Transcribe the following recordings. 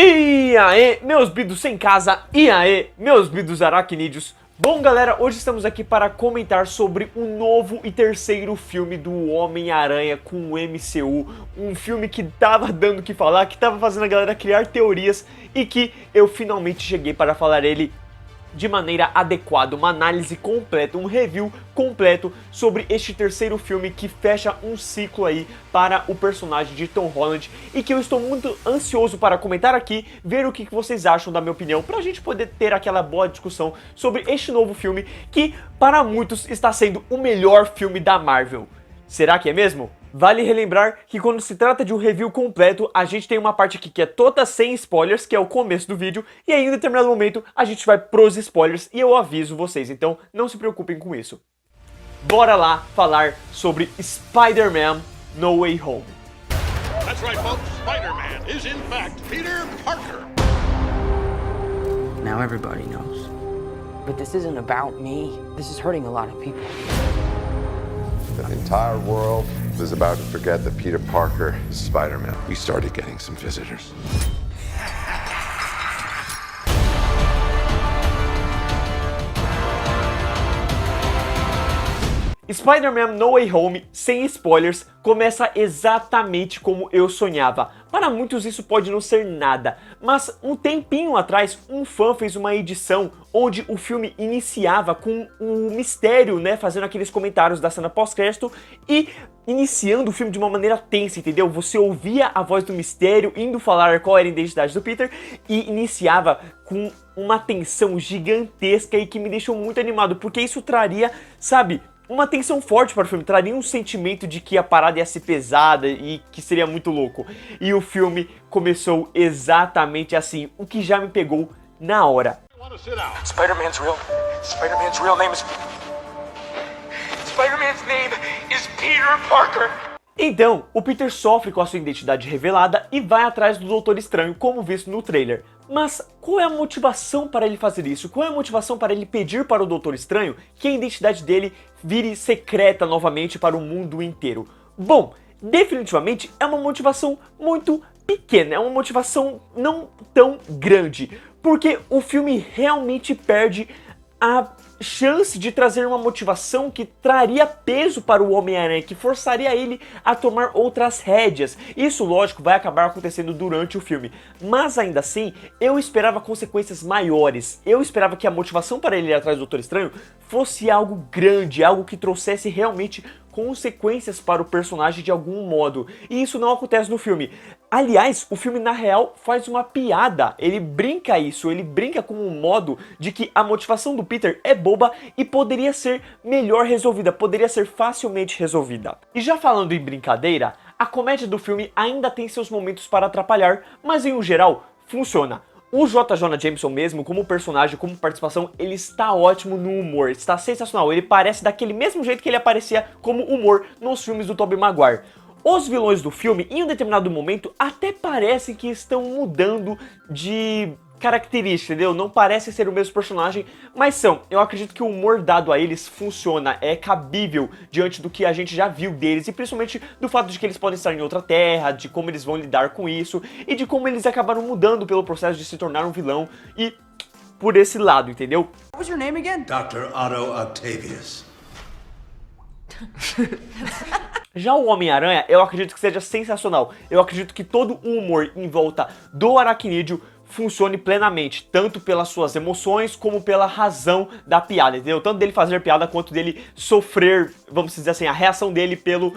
E aí, meus bidos sem casa, e aí, meus bidos aracnídeos. Bom galera, hoje estamos aqui para comentar sobre o novo e terceiro filme do Homem-Aranha com o MCU. Um filme que tava dando o que falar, que tava fazendo a galera criar teorias e que eu finalmente cheguei para falar ele de maneira adequada, uma análise completa, um review completo sobre este terceiro filme que fecha um ciclo aí para o personagem de Tom Holland e que eu estou muito ansioso para comentar aqui, ver o que vocês acham da minha opinião, pra gente poder ter aquela boa discussão sobre este novo filme que para muitos está sendo o melhor filme da Marvel. Será que é mesmo? Vale relembrar que quando se trata de um review completo, a gente tem uma parte aqui que é toda sem spoilers, que é o começo do vídeo, e aí em determinado momento a gente vai pros spoilers e eu aviso vocês, então não se preocupem com isso. Bora lá falar sobre Spider-Man No Way Home. That's right, folks. Spider-Man is in fact Peter Parker. Now everybody knows. But this isn't about me. This is hurting a lot of people. The entire world is about to forget that Peter Parker is Spider-Man. We started getting some visitors. Spider-Man No Way Home, sem spoilers, começa exatamente como eu sonhava. Para muitos isso pode não ser nada, mas um tempinho atrás um fã fez uma edição onde o filme iniciava com um mistério, né, fazendo aqueles comentários da cena pós-crédito e iniciando o filme de uma maneira tensa, entendeu? Você ouvia a voz do mistério indo falar qual era a identidade do Peter e iniciava com uma tensão gigantesca e que me deixou muito animado, porque isso traria, sabe, uma tensão forte para o filme, traria um sentimento de que a parada ia ser pesada e que seria muito louco. E o filme começou exatamente assim, o que já me pegou na hora. Spider-Man's real name is... Spider-Man's name is Peter Parker. Então, o Peter sofre com a sua identidade revelada e vai atrás do Doutor Estranho, como visto no trailer. Mas qual é a motivação para ele fazer isso? Qual é a motivação para ele pedir para o Doutor Estranho que a identidade dele vire secreta novamente para o mundo inteiro? Bom, definitivamente é uma motivação muito pequena, é uma motivação não tão grande, porque o filme realmente perde a chance de trazer uma motivação que traria peso para o Homem-Aranha, que forçaria ele a tomar outras rédeas. Isso, lógico, vai acabar acontecendo durante o filme, mas ainda assim, eu esperava consequências maiores. Eu esperava que a motivação para ele ir atrás do Doutor Estranho fosse algo grande, algo que trouxesse realmente consequências para o personagem de algum modo, e isso não acontece no filme. Aliás, o filme na real faz uma piada, ele brinca isso, ele brinca com um modo de que a motivação do Peter é boba e poderia ser melhor resolvida, poderia ser facilmente resolvida. E já falando em brincadeira, a comédia do filme ainda tem seus momentos para atrapalhar, mas em um geral, funciona. O J. Jonah Jameson mesmo, como personagem, como participação, ele está ótimo no humor, está sensacional, ele parece daquele mesmo jeito que ele aparecia como humor nos filmes do Tobey Maguire. Os vilões do filme, em um determinado momento, até parecem que estão mudando de característica, entendeu? Não parece ser o mesmo personagem, mas são. Eu acredito que o humor dado a eles funciona, é cabível diante do que a gente já viu deles, e principalmente do fato de que eles podem estar em outra terra, de como eles vão lidar com isso, e de como eles acabaram mudando pelo processo de se tornar um vilão, e por esse lado, entendeu? What was your name again? Dr. Otto Octavius. Já o Homem-Aranha, eu acredito que seja sensacional. Eu acredito que todo o humor em volta do aracnídeo funcione plenamente, tanto pelas suas emoções como pela razão da piada, entendeu? Tanto dele fazer piada quanto dele sofrer, vamos dizer assim, a reação dele pelo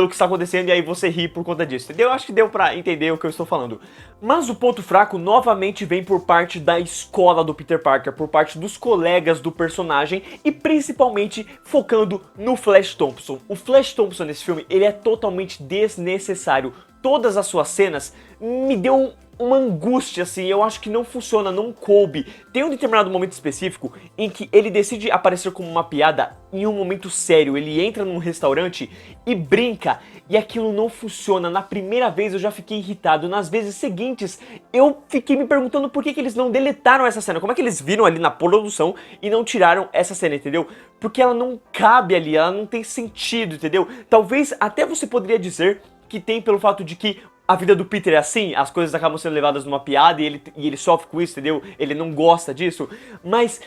que está acontecendo e aí você ri por conta disso, entendeu? Eu acho que deu pra entender o que eu estou falando. Mas o ponto fraco novamente vem por parte da escola do Peter Parker, por parte dos colegas do personagem e principalmente focando no Flash Thompson. O Flash Thompson nesse filme, ele é totalmente desnecessário. Todas as suas cenas me deu uma angústia, assim, eu acho que não funciona, não coube. Tem um determinado momento específico em que ele decide aparecer como uma piada em um momento sério. Ele entra num restaurante e brinca, e aquilo não funciona. Na primeira vez eu já fiquei irritado, nas vezes seguintes eu fiquei me perguntando por que eles não deletaram essa cena. Como é que eles viram ali na produção e não tiraram essa cena, entendeu? Porque ela não cabe ali, ela não tem sentido, entendeu? Talvez até você poderia dizer que tem pelo fato de que a vida do Peter é assim, as coisas acabam sendo levadas numa piada e ele sofre com isso, entendeu? Ele não gosta disso, mas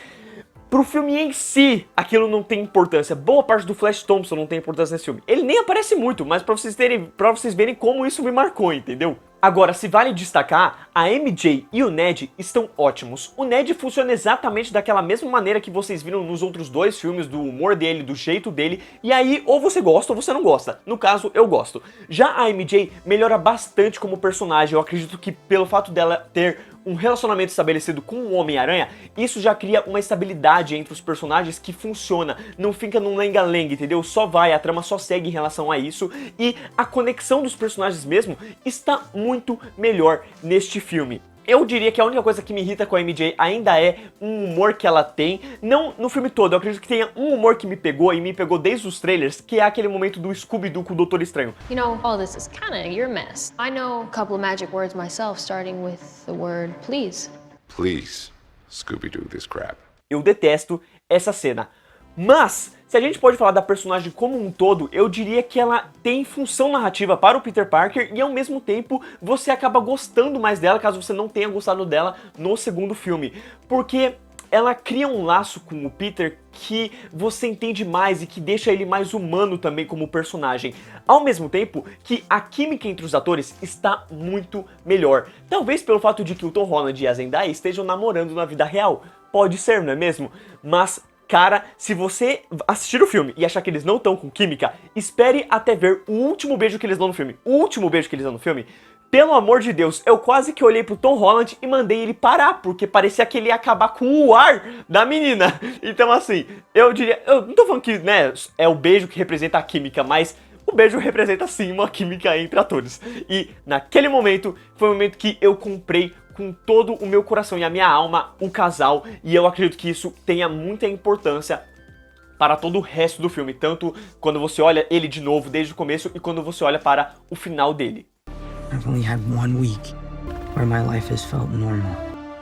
pro filme em si, aquilo não tem importância. Boa parte do Flash Thompson não tem importância nesse filme. Ele nem aparece muito, mas pra vocês verem como isso me marcou, entendeu? Agora, se vale destacar, a MJ e o Ned estão ótimos. O Ned funciona exatamente daquela mesma maneira que vocês viram nos outros dois filmes, do humor dele, do jeito dele, e aí ou você gosta ou você não gosta. No caso, eu gosto. Já a MJ melhora bastante como personagem. Eu acredito que pelo fato dela ter um relacionamento estabelecido com o Homem-Aranha, isso já cria uma estabilidade entre os personagens que funciona, não fica num lenga-lenga, entendeu? Só vai, a trama só segue em relação a isso, e a conexão dos personagens mesmo está muito melhor neste filme. Eu diria que a única coisa que me irrita com a MJ ainda é um humor que ela tem, não no filme todo, eu acredito que tenha um humor que me pegou, e me pegou desde os trailers, que é aquele momento do Scooby-Doo com o Doutor Estranho. You know, all this is kinda your mess. I know a couple of magic words myself, starting with the word please. Please, Scooby-Doo this crap. Eu detesto essa cena. Mas, se a gente pode falar da personagem como um todo, eu diria que ela tem função narrativa para o Peter Parker e ao mesmo tempo você acaba gostando mais dela caso você não tenha gostado dela no segundo filme. Porque ela cria um laço com o Peter que você entende mais e que deixa ele mais humano também como personagem. Ao mesmo tempo que a química entre os atores está muito melhor. Talvez pelo fato de que o Tom Holland e a Zendaya estejam namorando na vida real. Pode ser, não é mesmo? Mas cara, se você assistir o filme e achar que eles não estão com química, espere até ver o último beijo que eles dão no filme. O último beijo que eles dão no filme, pelo amor de Deus, eu quase que olhei pro Tom Holland e mandei ele parar, porque parecia que ele ia acabar com o ar da menina. Então assim, eu diria, eu não tô falando que, né, é o beijo que representa a química, mas o beijo representa sim uma química entre atores. E naquele momento, foi o momento que eu comprei com todo o meu coração e a minha alma o casal, e eu acredito que isso tenha muita importância para todo o resto do filme, tanto quando você olha ele de novo desde o começo e quando você olha para o final dele. I've only had 1 week where my life has felt normal.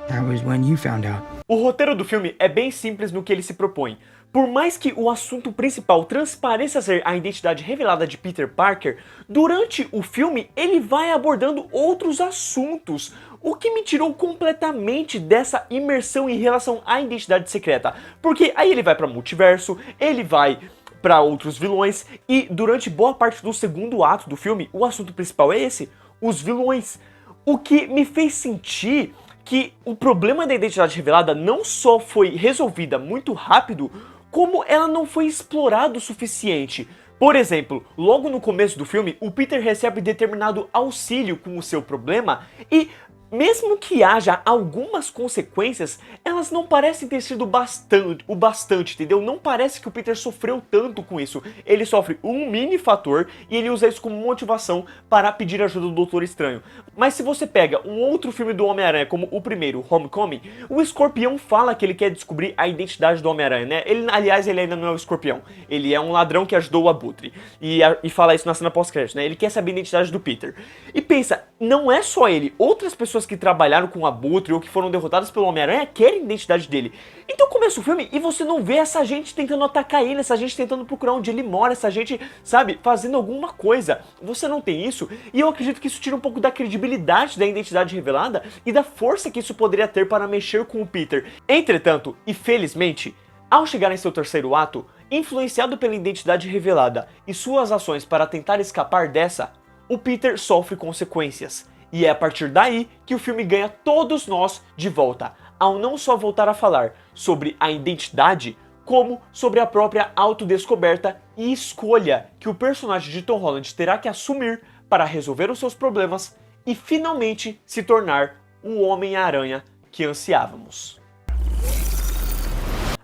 That was when you found out. O roteiro do filme é bem simples no que ele se propõe. Por mais que o assunto principal transpareça ser a identidade revelada de Peter Parker, durante o filme ele vai abordando outros assuntos, o que me tirou completamente dessa imersão em relação à identidade secreta. Porque aí ele vai para multiverso, ele vai para outros vilões, e durante boa parte do segundo ato do filme, o assunto principal é esse, os vilões. O que me fez sentir que o problema da identidade revelada não só foi resolvida muito rápido, como ela não foi explorada o suficiente. Por exemplo, logo no começo do filme, o Peter recebe determinado auxílio com o seu problema e, mesmo que haja algumas consequências, elas não parecem ter sido o bastante, entendeu? Não parece que o Peter sofreu tanto com isso. Ele sofre um mini fator e ele usa isso como motivação para pedir ajuda do Doutor Estranho. Mas se você pega um outro filme do Homem-Aranha, como o primeiro, Homecoming, o Escorpião fala que ele quer descobrir a identidade do Homem-Aranha, né? Aliás, ele ainda não é o Escorpião. Ele é um ladrão que ajudou o Abutre. E fala isso na cena pós-crédito, né? Ele quer saber a identidade do Peter. E pensa, não é só ele. Outras pessoas que trabalharam com o Abutre ou que foram derrotadas pelo Homem-Aranha querem a identidade dele. Então começa o filme e você não vê essa gente tentando atacar ele, essa gente tentando procurar onde ele mora, essa gente, sabe, fazendo alguma coisa. Você não tem isso, e eu acredito que isso tira um pouco da credibilidade da identidade revelada e da força que isso poderia ter para mexer com o Peter. Entretanto, e felizmente, ao chegar em seu terceiro ato, influenciado pela identidade revelada e suas ações para tentar escapar dessa, o Peter sofre consequências. E é a partir daí que o filme ganha todos nós de volta, ao não só voltar a falar sobre a identidade, como sobre a própria autodescoberta e escolha que o personagem de Tom Holland terá que assumir para resolver os seus problemas e finalmente se tornar o Homem-Aranha que ansiávamos.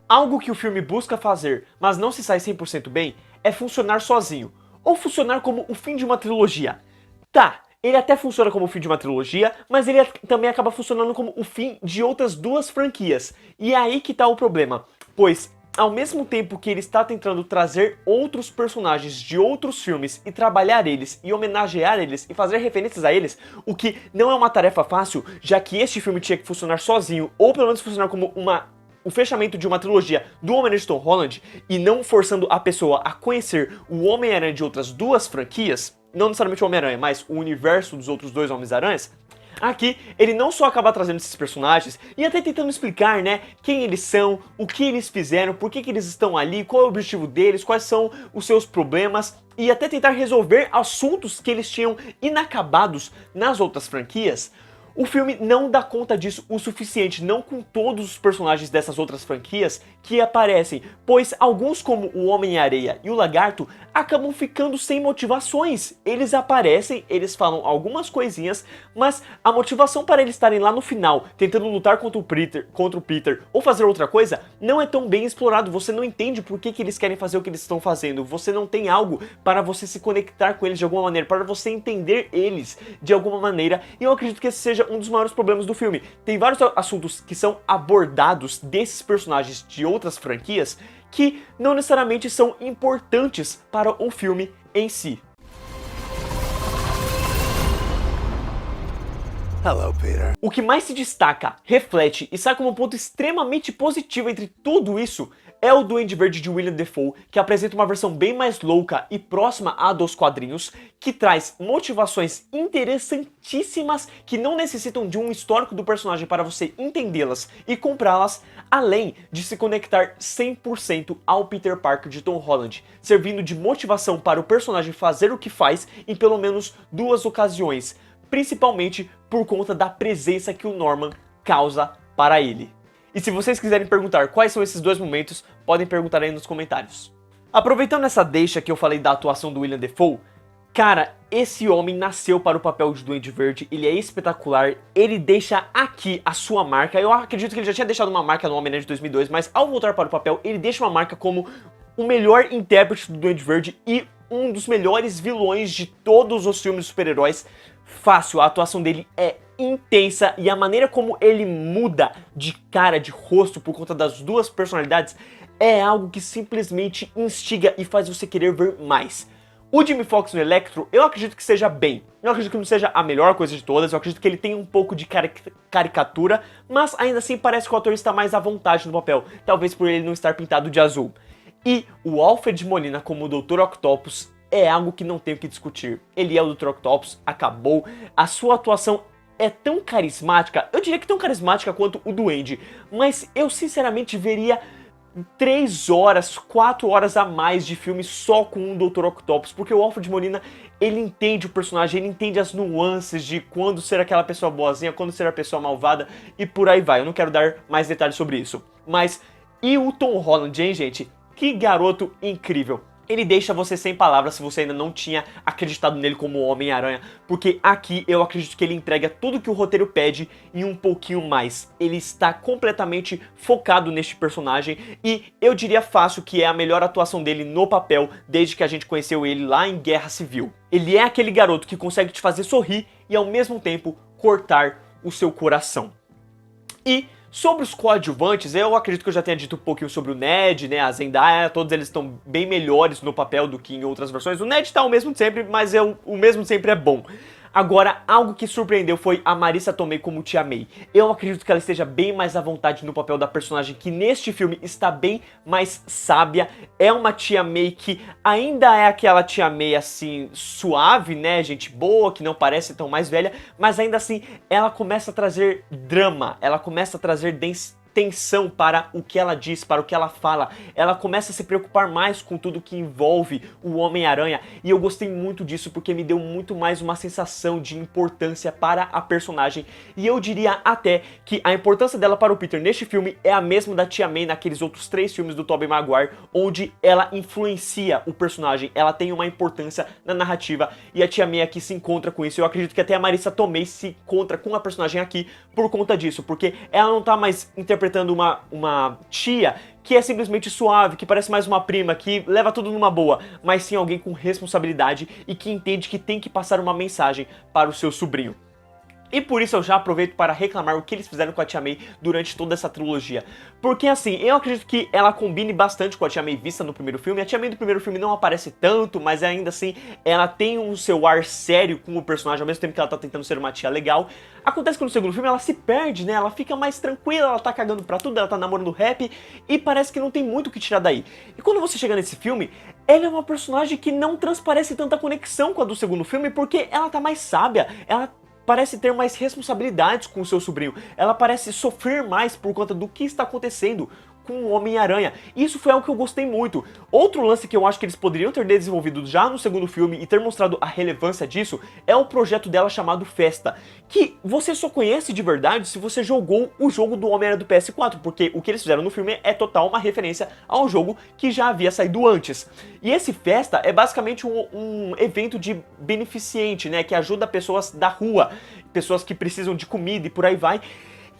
Algo que o filme busca fazer, mas não se sai 100% bem, é funcionar sozinho, ou funcionar como o fim de uma trilogia. Tá, ele até funciona como o fim de uma trilogia, mas ele também acaba funcionando como o fim de outras 2 franquias. E é aí que tá o problema, pois ao mesmo tempo que ele está tentando trazer outros personagens de outros filmes e trabalhar eles e homenagear eles e fazer referências a eles, o que não é uma tarefa fácil, já que este filme tinha que funcionar sozinho, ou pelo menos funcionar como o fechamento de uma trilogia do Homem-Aranha de Tom Holland e não forçando a pessoa a conhecer o Homem-Aranha de outras 2 franquias, não necessariamente o Homem-Aranha, mas o universo dos outros dois Homens-Aranhas, aqui ele não só acaba trazendo esses personagens e até tentando explicar, né, quem eles são, o que eles fizeram, por que eles estão ali, qual é o objetivo deles, quais são os seus problemas e até tentar resolver assuntos que eles tinham inacabados nas outras franquias. O filme não dá conta disso o suficiente, não com todos os personagens dessas outras franquias que aparecem, pois alguns como o Homem-Areia e o Lagarto acabam ficando sem motivações. Eles aparecem, eles falam algumas coisinhas, mas a motivação para eles estarem lá no final, tentando lutar contra o Peter ou fazer outra coisa, não é tão bem explorado. Você não entende por que eles querem fazer o que eles estão fazendo, você não tem algo para você se conectar com eles de alguma maneira, para você entender eles de alguma maneira, e eu acredito que esse seja um dos maiores problemas do filme. Tem vários assuntos que são abordados desses personagens de outras franquias que não necessariamente são importantes para o filme em si. Hello, Peter. O que mais se destaca, reflete e sai como um ponto extremamente positivo entre tudo isso é o Duende Verde de William Dafoe, que apresenta uma versão bem mais louca e próxima à dos quadrinhos, que traz motivações interessantíssimas que não necessitam de um histórico do personagem para você entendê-las e comprá-las, além de se conectar 100% ao Peter Parker de Tom Holland, servindo de motivação para o personagem fazer o que faz em pelo menos 2 ocasiões, principalmente por conta da presença que o Norman causa para ele. E se vocês quiserem perguntar quais são esses 2 momentos, podem perguntar aí nos comentários. Aproveitando essa deixa que eu falei da atuação do William Dafoe, cara, esse homem nasceu para o papel de Duende Verde, ele é espetacular, ele deixa aqui a sua marca. Eu acredito que ele já tinha deixado uma marca no Homem-Aranha de 2002, mas ao voltar para o papel, ele deixa uma marca como o melhor intérprete do Duende Verde e um dos melhores vilões de todos os filmes de super-heróis. Fácil, a atuação dele é intensa e a maneira como ele muda de cara, de rosto por conta das 2 personalidades é algo que simplesmente instiga e faz você querer ver mais. O Jamie Foxx no Electro, eu acredito que seja bem. Eu acredito que não seja a melhor coisa de todas, eu acredito que ele tem um pouco de caricatura, mas ainda assim parece que o ator está mais à vontade no papel, talvez por ele não estar pintado de azul. E o Alfred Molina como o Dr. Octopus é algo que não tenho que discutir. Ele é o Dr. Octopus, acabou. A sua atuação é tão carismática, eu diria que tão carismática quanto o Duende, mas eu sinceramente veria 3 horas, 4 horas a mais de filme só com um Dr. Octopus, porque o Alfred Molina, ele entende o personagem, ele entende as nuances de quando ser aquela pessoa boazinha, quando ser a pessoa malvada e por aí vai. Eu não quero dar mais detalhes sobre isso. Mas, e o Tom Holland, hein, gente? Que garoto incrível. Ele deixa você sem palavras se você ainda não tinha acreditado nele como Homem-Aranha, porque aqui eu acredito que ele entrega tudo que o roteiro pede e um pouquinho mais. Ele está completamente focado neste personagem e eu diria fácil que é a melhor atuação dele no papel desde que a gente conheceu ele lá em Guerra Civil. Ele é aquele garoto que consegue te fazer sorrir e ao mesmo tempo cortar o seu coração. E sobre os coadjuvantes, eu acredito que eu já tenha dito um pouquinho sobre o Ned, né, a Zendaya, todos eles estão bem melhores no papel do que em outras versões. O Ned tá o mesmo de sempre, mas o mesmo de sempre é bom. Agora, algo que surpreendeu foi a Marisa Tomei como Tia May. Eu acredito que ela esteja bem mais à vontade no papel da personagem, que neste filme está bem mais sábia. É uma Tia May que ainda é aquela Tia May assim, suave, né, gente boa, que não parece tão mais velha, mas ainda assim ela começa a trazer drama, ela começa a trazer tensão para o que ela diz, para o que ela fala. Ela começa a se preocupar mais com tudo que envolve o Homem-Aranha e eu gostei muito disso porque me deu muito mais uma sensação de importância para a personagem e eu diria até que a importância dela para o Peter neste filme é a mesma da Tia May naqueles outros 3 filmes do Tobey Maguire, onde ela influencia o personagem, ela tem uma importância na narrativa e a Tia May aqui se encontra com isso. Eu acredito que até a Marisa Tomei se encontra com a personagem aqui por conta disso, porque ela não tá mais interpretando uma tia que é simplesmente suave, que parece mais uma prima, que leva tudo numa boa, mas sim alguém com responsabilidade e que entende que tem que passar uma mensagem para o seu sobrinho. E por isso eu já aproveito para reclamar o que eles fizeram com a Tia May durante toda essa trilogia. Porque assim, eu acredito que ela combine bastante com a Tia May vista no primeiro filme. A Tia May do primeiro filme não aparece tanto, mas ainda assim ela tem um seu ar sério com o personagem, ao mesmo tempo que ela tá tentando ser uma tia legal. Acontece que no segundo filme ela se perde, né? Ela fica mais tranquila, ela tá cagando pra tudo, ela tá namorando o Rap e parece que não tem muito o que tirar daí. E quando você chega nesse filme, ela é uma personagem que não transparece tanta conexão com a do segundo filme, porque ela tá mais sábia, ela parece ter mais responsabilidades com o seu sobrinho. Ela parece sofrer mais por conta do que está acontecendo com o Homem-Aranha. Isso foi algo que eu gostei muito. Outro lance que eu acho que eles poderiam ter desenvolvido já no segundo filme e ter mostrado a relevância disso é o projeto dela chamado Festa, que você só conhece de verdade se você jogou o jogo do Homem-Aranha do PS4, porque o que eles fizeram no filme é total uma referência ao jogo que já havia saído antes. E esse Festa é basicamente um evento de beneficente, né, que ajuda pessoas da rua, pessoas que precisam de comida e por aí vai.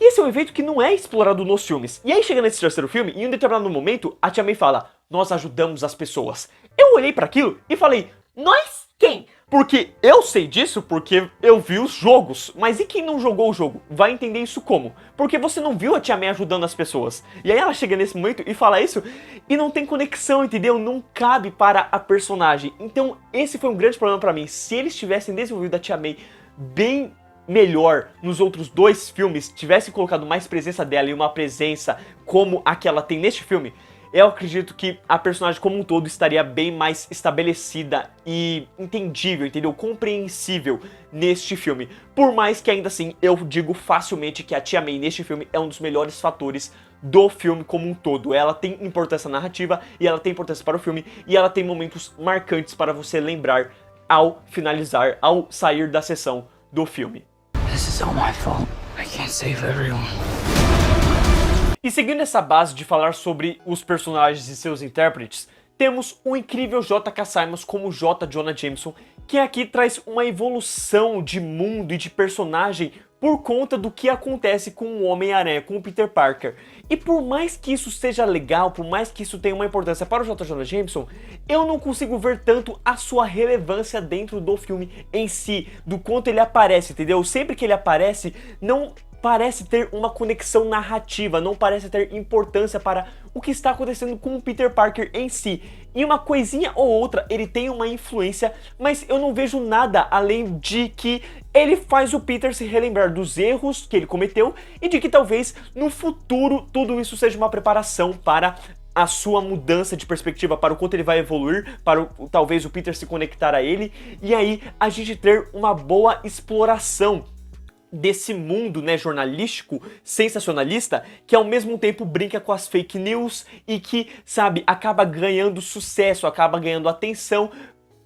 E esse é um evento que não é explorado nos filmes. E aí chega nesse terceiro filme, e em um determinado momento, a Tia May fala, nós ajudamos as pessoas. Eu olhei pra aquilo e falei, nós quem? Porque eu sei disso porque eu vi os jogos. Mas e quem não jogou o jogo? Vai entender isso como? Porque você não viu a Tia May ajudando as pessoas. E aí ela chega nesse momento e fala isso e não tem conexão, entendeu? Não cabe para a personagem. Então esse foi um grande problema pra mim. Se eles tivessem desenvolvido a Tia May bem melhor nos outros dois filmes, tivesse colocado mais presença dela e uma presença como a que ela tem neste filme, eu acredito que a personagem como um todo estaria bem mais estabelecida e entendível, entendeu? Compreensível neste filme. Por mais que ainda assim eu digo facilmente que a Tia May neste filme é um dos melhores fatores do filme como um todo. Ela tem importância narrativa e ela tem importância para o filme e ela tem momentos marcantes para você lembrar ao finalizar, ao sair da sessão do filme. This is all my fault. I can't save everyone. E seguindo essa base de falar sobre os personagens e seus intérpretes, temos o incrível J.K. Simmons como J. Jonah Jameson, que aqui traz uma evolução de mundo e de personagem por conta do que acontece com o Homem-Aranha, com o Peter Parker. E por mais que isso seja legal, por mais que isso tenha uma importância para o J. Jonah Jameson, eu não consigo ver tanto a sua relevância dentro do filme em si, do quanto ele aparece, entendeu? Sempre que ele aparece, não parece ter uma conexão narrativa, não parece ter importância para o que está acontecendo com o Peter Parker em si. E uma coisinha ou outra ele tem uma influência, mas eu não vejo nada além de que ele faz o Peter se relembrar dos erros que ele cometeu e de que talvez no futuro tudo isso seja uma preparação para a sua mudança de perspectiva, para o quanto ele vai evoluir, para talvez o Peter se conectar a ele, e aí a gente ter uma boa exploração desse mundo, né, jornalístico, sensacionalista, que ao mesmo tempo brinca com as fake news e que, sabe, acaba ganhando sucesso, acaba ganhando atenção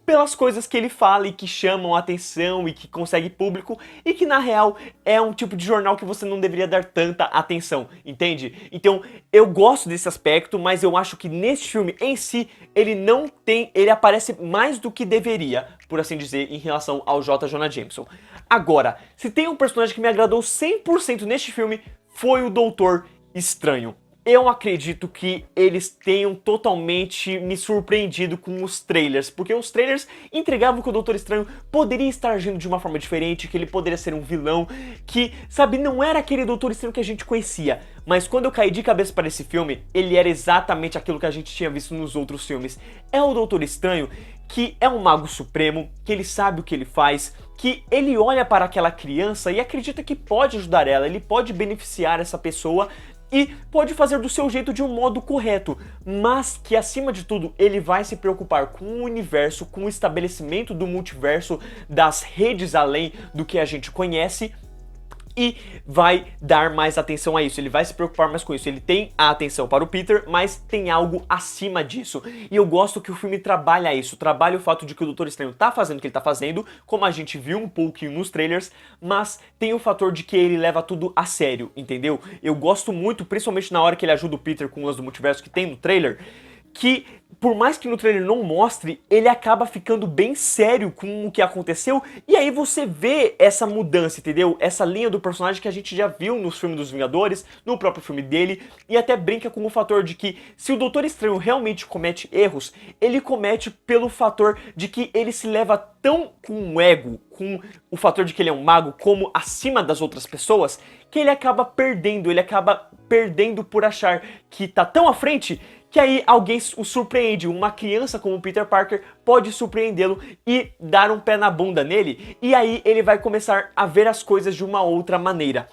pelas coisas que ele fala e que chamam a atenção e que consegue público e que na real é um tipo de jornal que você não deveria dar tanta atenção, entende? Então eu gosto desse aspecto, mas eu acho que nesse filme em si ele aparece mais do que deveria, por assim dizer, em relação ao J. Jonah Jameson. Agora, se tem um personagem que me agradou 100% neste filme, foi o Doutor Estranho. Eu acredito que eles tenham totalmente me surpreendido com os trailers, porque os trailers entregavam que o Doutor Estranho poderia estar agindo de uma forma diferente, que ele poderia ser um vilão, que, sabe, não era aquele Doutor Estranho que a gente conhecia. Mas quando eu caí de cabeça para esse filme, ele era exatamente aquilo que a gente tinha visto nos outros filmes. É o Doutor Estranho que é um mago supremo, que ele sabe o que ele faz, que ele olha para aquela criança e acredita que pode ajudar ela, ele pode beneficiar essa pessoa e pode fazer do seu jeito de um modo correto, mas que acima de tudo ele vai se preocupar com o universo, com o estabelecimento do multiverso, das redes além do que a gente conhece, e vai dar mais atenção a isso, ele vai se preocupar mais com isso. Ele tem a atenção para o Peter, mas tem algo acima disso. E eu gosto que o filme trabalha isso, trabalha o fato de que o Doutor Estranho tá fazendo o que ele tá fazendo, como a gente viu um pouquinho nos trailers, mas tem o fator de que ele leva tudo a sério, entendeu? Eu gosto muito, principalmente na hora que ele ajuda o Peter com o lance do multiverso que tem no trailer, que por mais que no trailer não mostre, ele acaba ficando bem sério com o que aconteceu, e aí você vê essa mudança, entendeu? Essa linha do personagem que a gente já viu nos filmes dos Vingadores, no próprio filme dele, e até brinca com o fator de que se o Doutor Estranho realmente comete erros, ele comete pelo fator de que ele se leva tão com o ego, com o fator de que ele é um mago, como acima das outras pessoas, que ele acaba perdendo por achar que tá tão à frente, que aí alguém o surpreende, uma criança como o Peter Parker pode surpreendê-lo e dar um pé na bunda nele, e aí ele vai começar a ver as coisas de uma outra maneira.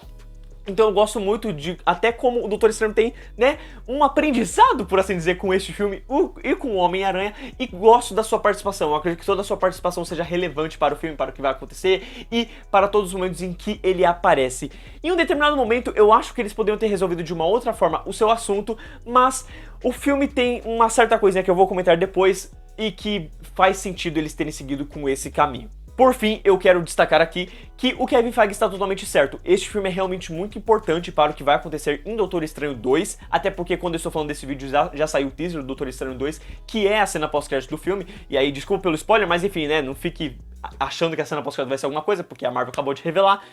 Então eu gosto muito de até como o Doutor Estranho tem, né, um aprendizado, por assim dizer, com este filme e com o Homem-Aranha, e gosto da sua participação. Eu acredito que toda a sua participação seja relevante para o filme, para o que vai acontecer e para todos os momentos em que ele aparece. Em um determinado momento eu acho que eles poderiam ter resolvido de uma outra forma o seu assunto, mas o filme tem uma certa coisinha que eu vou comentar depois e que faz sentido eles terem seguido com esse caminho. Por fim, eu quero destacar aqui que o Kevin Feige está totalmente certo. Este filme é realmente muito importante para o que vai acontecer em Doutor Estranho 2, até porque quando eu estou falando desse vídeo já saiu o teaser do Doutor Estranho 2, que é a cena pós-crédito do filme, e aí desculpa pelo spoiler, mas enfim, né, não fique achando que a cena pós-crédito vai ser alguma coisa, porque a Marvel acabou de revelar,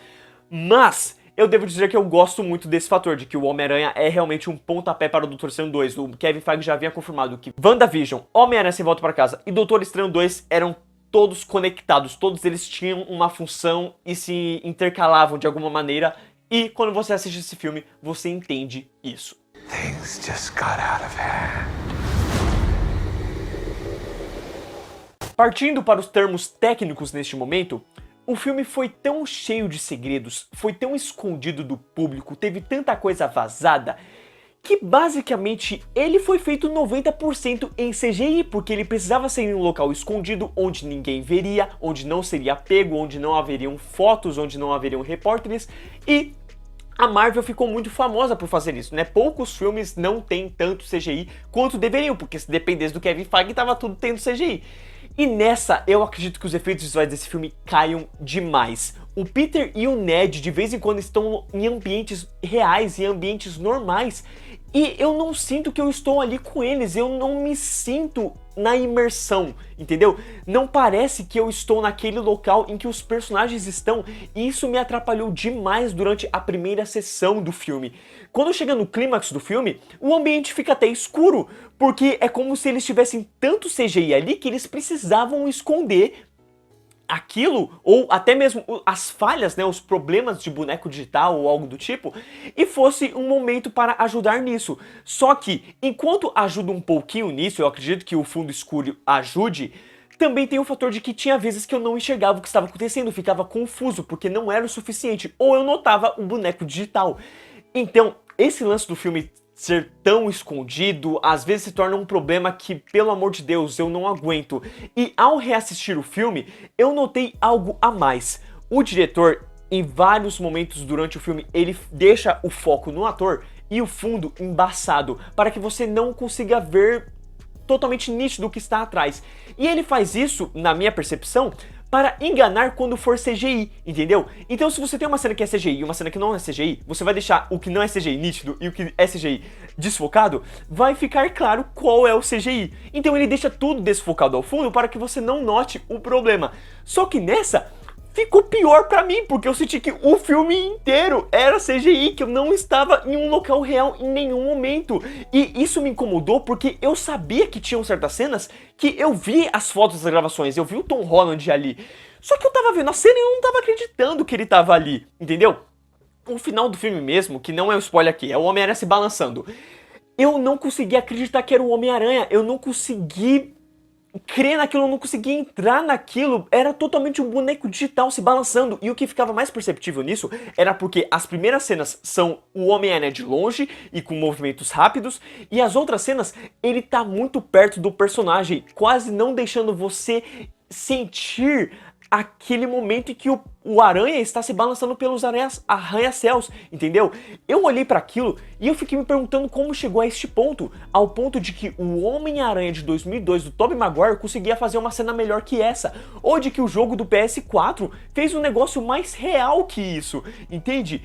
mas eu devo dizer que eu gosto muito desse fator, de que o Homem-Aranha é realmente um pontapé para o Doutor Estranho 2. O Kevin Feige já havia confirmado que WandaVision, Homem-Aranha Sem Volta para Casa e Doutor Estranho 2 eram todos conectados, todos eles tinham uma função e se intercalavam de alguma maneira, e quando você assiste esse filme, você entende isso. Things just got out of hand. Partindo para os termos técnicos neste momento, o filme foi tão cheio de segredos, foi tão escondido do público, teve tanta coisa vazada, que basicamente ele foi feito 90% em CGI, porque ele precisava ser em um local escondido, onde ninguém veria, onde não seria pego, onde não haveriam fotos, onde não haveriam repórteres, e a Marvel ficou muito famosa por fazer isso, né? Poucos filmes não têm tanto CGI quanto deveriam, porque se dependesse do Kevin Feige, tava tudo tendo CGI. E nessa, eu acredito que os efeitos visuais desse filme caiam demais. O Peter e o Ned de vez em quando estão em ambientes reais, em ambientes normais, e eu não sinto que eu estou ali com eles, eu não me sinto na imersão, entendeu? Não parece que eu estou naquele local em que os personagens estão, e isso me atrapalhou demais durante a primeira sessão do filme. Quando chega no clímax do filme, o ambiente fica até escuro, porque é como se eles tivessem tanto CGI ali que eles precisavam esconder aquilo, ou até mesmo as falhas, né, os problemas de boneco digital ou algo do tipo, e fosse um momento para ajudar nisso. Só que, enquanto ajuda um pouquinho nisso, eu acredito que o fundo escuro ajude, também tem o fator de que tinha vezes que eu não enxergava o que estava acontecendo, ficava confuso, porque não era o suficiente, ou eu notava o boneco digital. Então, esse lance do filme ser tão escondido, às vezes se torna um problema que, pelo amor de Deus, eu não aguento. E ao reassistir o filme, eu notei algo a mais. O diretor, em vários momentos durante o filme, ele deixa o foco no ator e o fundo embaçado, para que você não consiga ver totalmente nítido o que está atrás. E ele faz isso, na minha percepção, para enganar quando for CGI, entendeu? Então se você tem uma cena que é CGI e uma cena que não é CGI, você vai deixar o que não é CGI nítido e o que é CGI desfocado, vai ficar claro qual é o CGI. Então ele deixa tudo desfocado ao fundo para que você não note o problema. Só que nessa, ficou pior pra mim, porque eu senti que o filme inteiro era CGI, que eu não estava em um local real em nenhum momento. E isso me incomodou porque eu sabia que tinham certas cenas que eu vi as fotos das gravações, eu vi o Tom Holland ali. Só que eu tava vendo a cena e eu não tava acreditando que ele tava ali, entendeu? O final do filme mesmo, que não é o spoiler aqui, é o Homem-Aranha se balançando. Eu não consegui acreditar que era o Homem-Aranha, eu não consegui crer naquilo, eu não conseguia entrar naquilo, era totalmente um boneco digital se balançando, e o que ficava mais perceptível nisso era porque as primeiras cenas são o Homem-Aranha de longe e com movimentos rápidos, e as outras cenas ele tá muito perto do personagem, quase não deixando você sentir aquele momento em que o aranha está se balançando pelos arranha-céus, entendeu? Eu olhei para aquilo e eu fiquei me perguntando como chegou a este ponto, ao ponto de que o Homem-Aranha de 2002 do Tobey Maguire conseguia fazer uma cena melhor que essa, ou de que o jogo do PS4 fez um negócio mais real que isso, entende?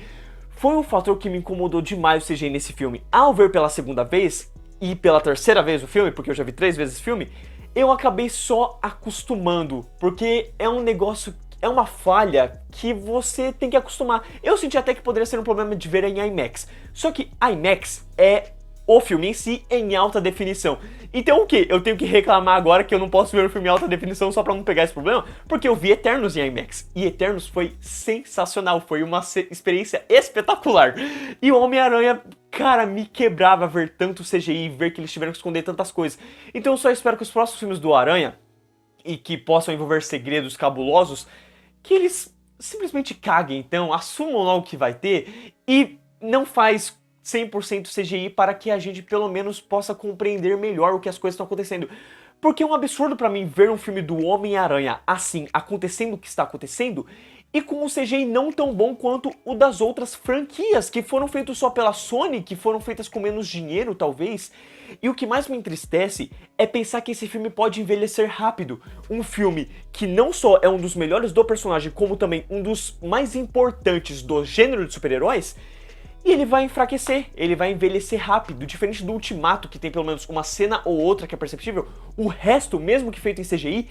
Foi um fator que me incomodou demais o CGI nesse filme. Ao ver pela segunda vez, e pela terceira vez o filme, porque eu já vi 3 vezes o filme, eu acabei só acostumando, porque é um negócio, é uma falha que você tem que acostumar. Eu senti até que poderia ser um problema de ver em IMAX, só que IMAX é o filme em si em alta definição. Então o que? Eu tenho que reclamar agora que eu não posso ver o filme em alta definição só pra não pegar esse problema? Porque eu vi Eternos em IMAX, e Eternos foi sensacional, foi uma experiência espetacular. E o Homem-Aranha, cara, me quebrava ver tanto CGI, ver que eles tiveram que esconder tantas coisas. Então eu só espero que os próximos filmes do Aranha, e que possam envolver segredos cabulosos, que eles simplesmente caguem, então, assumam logo o que vai ter, e não faz 100% CGI para que a gente pelo menos possa compreender melhor o que as coisas estão acontecendo. Porque é um absurdo pra mim ver um filme do Homem-Aranha assim, acontecendo o que está acontecendo, e com um CGI não tão bom quanto o das outras franquias, que foram feitos só pela Sony, que foram feitas com menos dinheiro talvez. E o que mais me entristece é pensar que esse filme pode envelhecer rápido. Um filme que não só é um dos melhores do personagem, como também um dos mais importantes do gênero de super-heróis, e ele vai enfraquecer, ele vai envelhecer rápido, diferente do Ultimato, que tem pelo menos uma cena ou outra que é perceptível. O resto, mesmo que feito em CGI,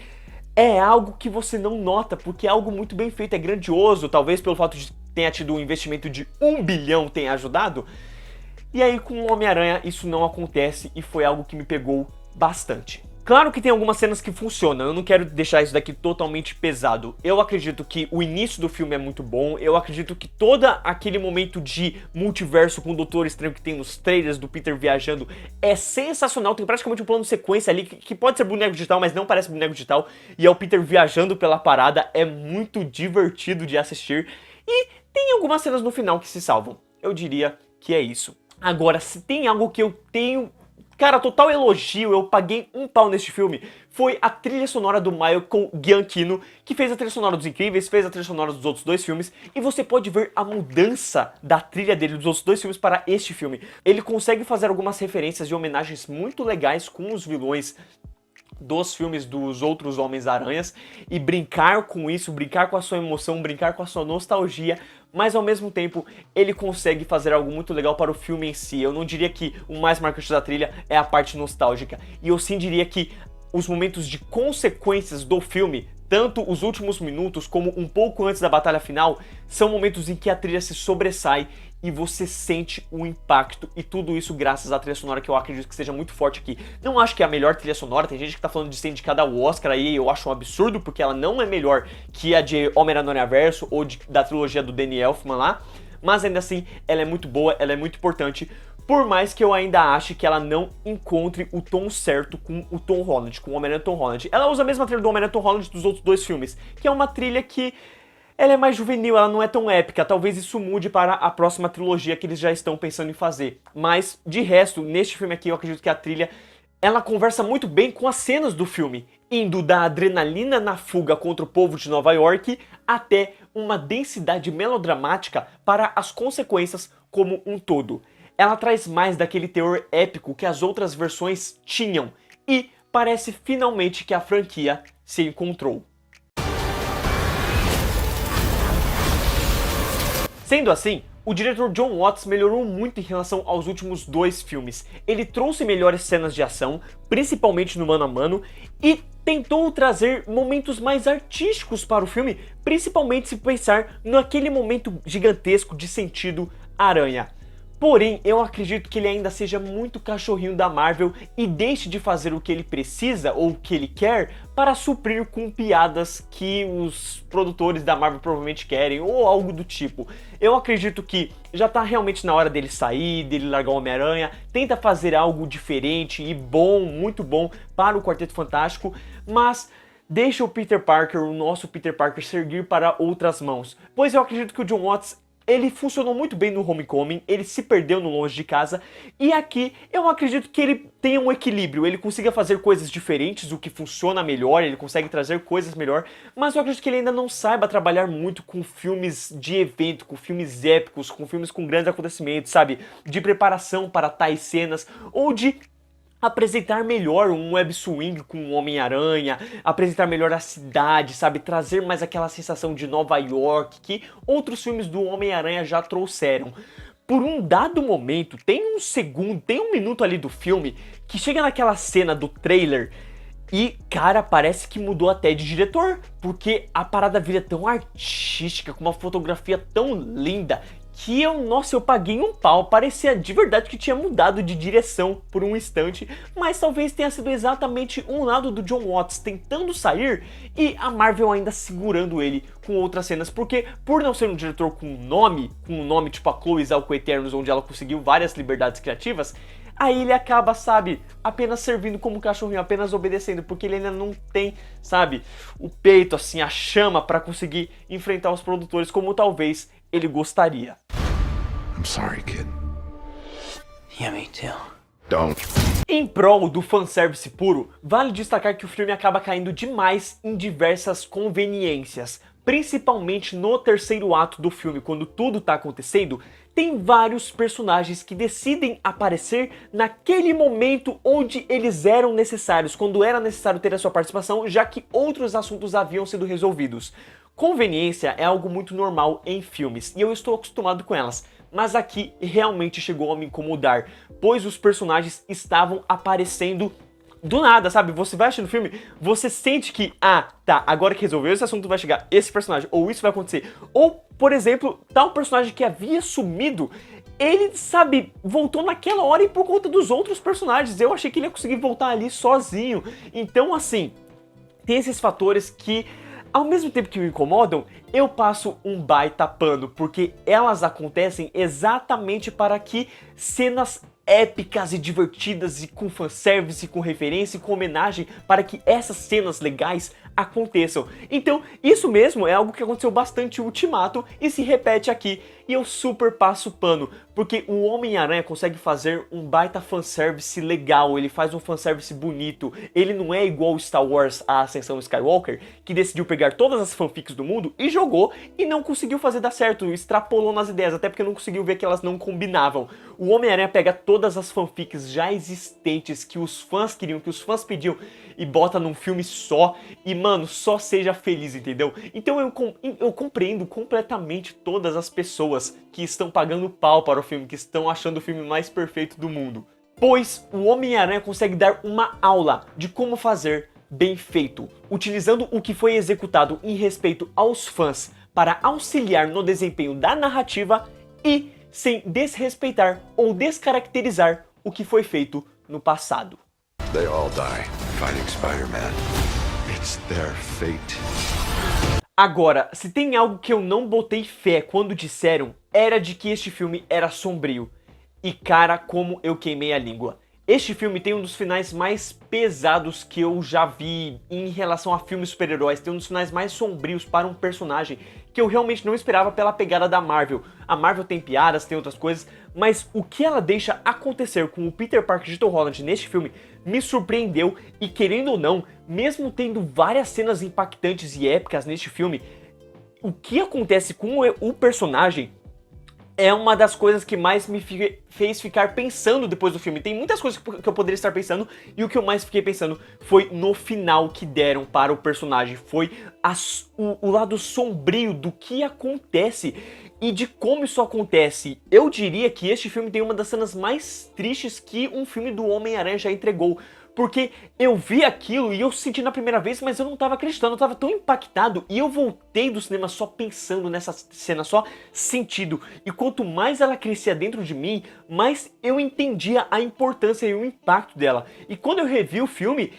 é algo que você não nota, porque é algo muito bem feito, é grandioso, talvez pelo fato de tenha tido um investimento de 1 bilhão tenha ajudado. E aí com o Homem-Aranha isso não acontece e foi algo que me pegou bastante. Claro que tem algumas cenas que funcionam, eu não quero deixar isso daqui totalmente pesado. Eu acredito que o início do filme é muito bom, eu acredito que todo aquele momento de multiverso com o Doutor Estranho que tem nos trailers do Peter viajando é sensacional, tem praticamente um plano de sequência ali que pode ser boneco digital, mas não parece boneco digital, e é o Peter viajando pela parada, é muito divertido de assistir, e tem algumas cenas no final que se salvam. Eu diria que é isso. Agora, se tem algo que eu tenho... Cara, total elogio, eu paguei um pau neste filme, foi a trilha sonora do Michael Giacchino, que fez a trilha sonora dos Incríveis, fez a trilha sonora dos outros 2 filmes, e você pode ver a mudança da trilha dele dos outros 2 filmes para este filme. Ele consegue fazer algumas referências e homenagens muito legais com os vilões dos filmes dos outros Homens-Aranhas e brincar com isso, brincar com a sua emoção, brincar com a sua nostalgia, mas ao mesmo tempo ele consegue fazer algo muito legal para o filme em si. Eu não diria que o mais marcante da trilha é a parte nostálgica, e eu sim diria que os momentos de consequências do filme, tanto os últimos minutos como um pouco antes da batalha final, são momentos em que a trilha se sobressai e você sente o impacto, e tudo isso graças à trilha sonora, que eu acredito que seja muito forte aqui. Não acho que é a melhor trilha sonora, tem gente que tá falando de ser indicada ao Oscar aí, eu acho um absurdo, porque ela não é melhor que a de Homem-Aranha Verso ou da trilogia do Danny Elfman lá, mas ainda assim ela é muito boa, ela é muito importante, por mais que eu ainda ache que ela não encontre o tom certo com o Tom Holland, com o Homem-Aranha Tom Holland. Ela usa a mesma trilha do Homem-Aranha Tom Holland dos outros 2 filmes, que é uma trilha que ela é mais juvenil, ela não é tão épica, talvez isso mude para a próxima trilogia que eles já estão pensando em fazer. Mas, de resto, neste filme aqui eu acredito que a trilha, ela conversa muito bem com as cenas do filme, indo da adrenalina na fuga contra o povo de Nova York até uma densidade melodramática para as consequências como um todo. Ela traz mais daquele teor épico que as outras versões tinham, e parece finalmente que a franquia se encontrou. Sendo assim, o diretor Jon Watts melhorou muito em relação aos últimos 2 filmes. Ele trouxe melhores cenas de ação, principalmente no mano a mano, e tentou trazer momentos mais artísticos para o filme, principalmente se pensar naquele momento gigantesco de sentido aranha. Porém, eu acredito que ele ainda seja muito cachorrinho da Marvel e deixe de fazer o que ele precisa ou o que ele quer para suprir com piadas que os produtores da Marvel provavelmente querem ou algo do tipo. Eu acredito que já tá realmente na hora dele sair, dele largar o Homem-Aranha, tenta fazer algo diferente e bom, muito bom para o Quarteto Fantástico, mas deixa o Peter Parker, o nosso Peter Parker, seguir para outras mãos. Pois eu acredito que o Jon Watts, ele funcionou muito bem no Homecoming, ele se perdeu no Longe de Casa, e aqui eu acredito que ele tenha um equilíbrio, ele consiga fazer coisas diferentes, o que funciona melhor, ele consegue trazer coisas melhor, mas eu acredito que ele ainda não saiba trabalhar muito com filmes de evento, com filmes épicos, com filmes com grandes acontecimentos, sabe? De preparação para tais cenas, ou de apresentar melhor um web swing com o Homem-Aranha, apresentar melhor a cidade, sabe? Trazer mais aquela sensação de Nova York que outros filmes do Homem-Aranha já trouxeram. por um dado momento, tem um segundo, tem um minuto ali do filme que chega naquela cena do trailer e, cara, parece que mudou até de diretor, porque a parada vira tão artística, com uma fotografia tão linda, que eu paguei um pau, parecia de verdade que tinha mudado de direção por um instante, mas talvez tenha sido exatamente um lado do Jon Watts tentando sair e a Marvel ainda segurando ele com outras cenas, porque por não ser um diretor com um nome tipo a Chloe Zhao com Eternos, onde ela conseguiu várias liberdades criativas, aí ele acaba, sabe, apenas servindo como cachorrinho, apenas obedecendo, porque ele ainda não tem, sabe, o peito, assim, a chama pra conseguir enfrentar os produtores como talvez ele gostaria. I'm sorry, kid. Yeah, me too. Don't. Em prol do fanservice puro, vale destacar que o filme acaba caindo demais em diversas conveniências. Principalmente no terceiro ato do filme, quando tudo tá acontecendo, tem vários personagens que decidem aparecer naquele momento onde eles eram necessários, quando era necessário ter a sua participação, já que outros assuntos haviam sido resolvidos. Conveniência é algo muito normal em filmes, e eu estou acostumado com elas, mas aqui realmente chegou a me incomodar, pois os personagens estavam aparecendo do nada, sabe? Você vai assistindo o filme, você sente que, tá, agora que resolveu esse assunto vai chegar esse personagem, ou isso vai acontecer. Ou, por exemplo, tal personagem que havia sumido, ele, sabe, voltou naquela hora e por conta dos outros personagens. Eu achei que ele ia conseguir voltar ali sozinho. Então, assim, tem esses fatores que, ao mesmo tempo que me incomodam, eu passo um baita pano, porque elas acontecem exatamente para que cenas épicas e divertidas e com fanservice, com referência e com homenagem para que essas cenas legais aconteçam. Então, isso mesmo é algo que aconteceu bastante em Ultimato e se repete aqui, e eu super passo pano, porque o Homem-Aranha consegue fazer um baita fanservice legal, ele faz um fanservice bonito, ele não é igual Star Wars A Ascensão Skywalker, que decidiu pegar todas as fanfics do mundo e jogou e não conseguiu fazer dar certo, extrapolou nas ideias, até porque não conseguiu ver que elas não combinavam. O Homem-Aranha pega todas as fanfics já existentes que os fãs queriam, que os fãs pediam e bota num filme só e, mano, só seja feliz, entendeu? Então eu compreendo completamente todas as pessoas que estão pagando pau para o filme, que estão achando o filme mais perfeito do mundo. Pois o Homem-Aranha consegue dar uma aula de como fazer bem feito, utilizando o que foi executado em respeito aos fãs para auxiliar no desempenho da narrativa e sem desrespeitar ou descaracterizar o que foi feito no passado. They all die fighting Spider-Man. It's their fate. Agora, se tem algo que eu não botei fé quando disseram, era de que este filme era sombrio. E cara, como eu queimei a língua. Este filme tem um dos finais mais pesados que eu já vi em relação a filmes super-heróis. Tem um dos finais mais sombrios para um personagem que eu realmente não esperava pela pegada da Marvel. A Marvel tem piadas, tem outras coisas, mas o que ela deixa acontecer com o Peter Parker de Tom Holland neste filme me surpreendeu e, querendo ou não, mesmo tendo várias cenas impactantes e épicas neste filme, o que acontece com o personagem é uma das coisas que mais me fez ficar pensando depois do filme. Tem muitas coisas que eu poderia estar pensando, e o que eu mais fiquei pensando foi no final que deram para o personagem. Foi o lado sombrio do que acontece e de como isso acontece. Eu diria que este filme tem uma das cenas mais tristes que um filme do Homem-Aranha já entregou. Porque eu vi aquilo e eu senti na primeira vez, mas eu não tava acreditando, eu tava tão impactado. E eu voltei do cinema só pensando nessa cena, só sentindo. E quanto mais ela crescia dentro de mim, mais eu entendia a importância e o impacto dela. E quando eu revi o filme,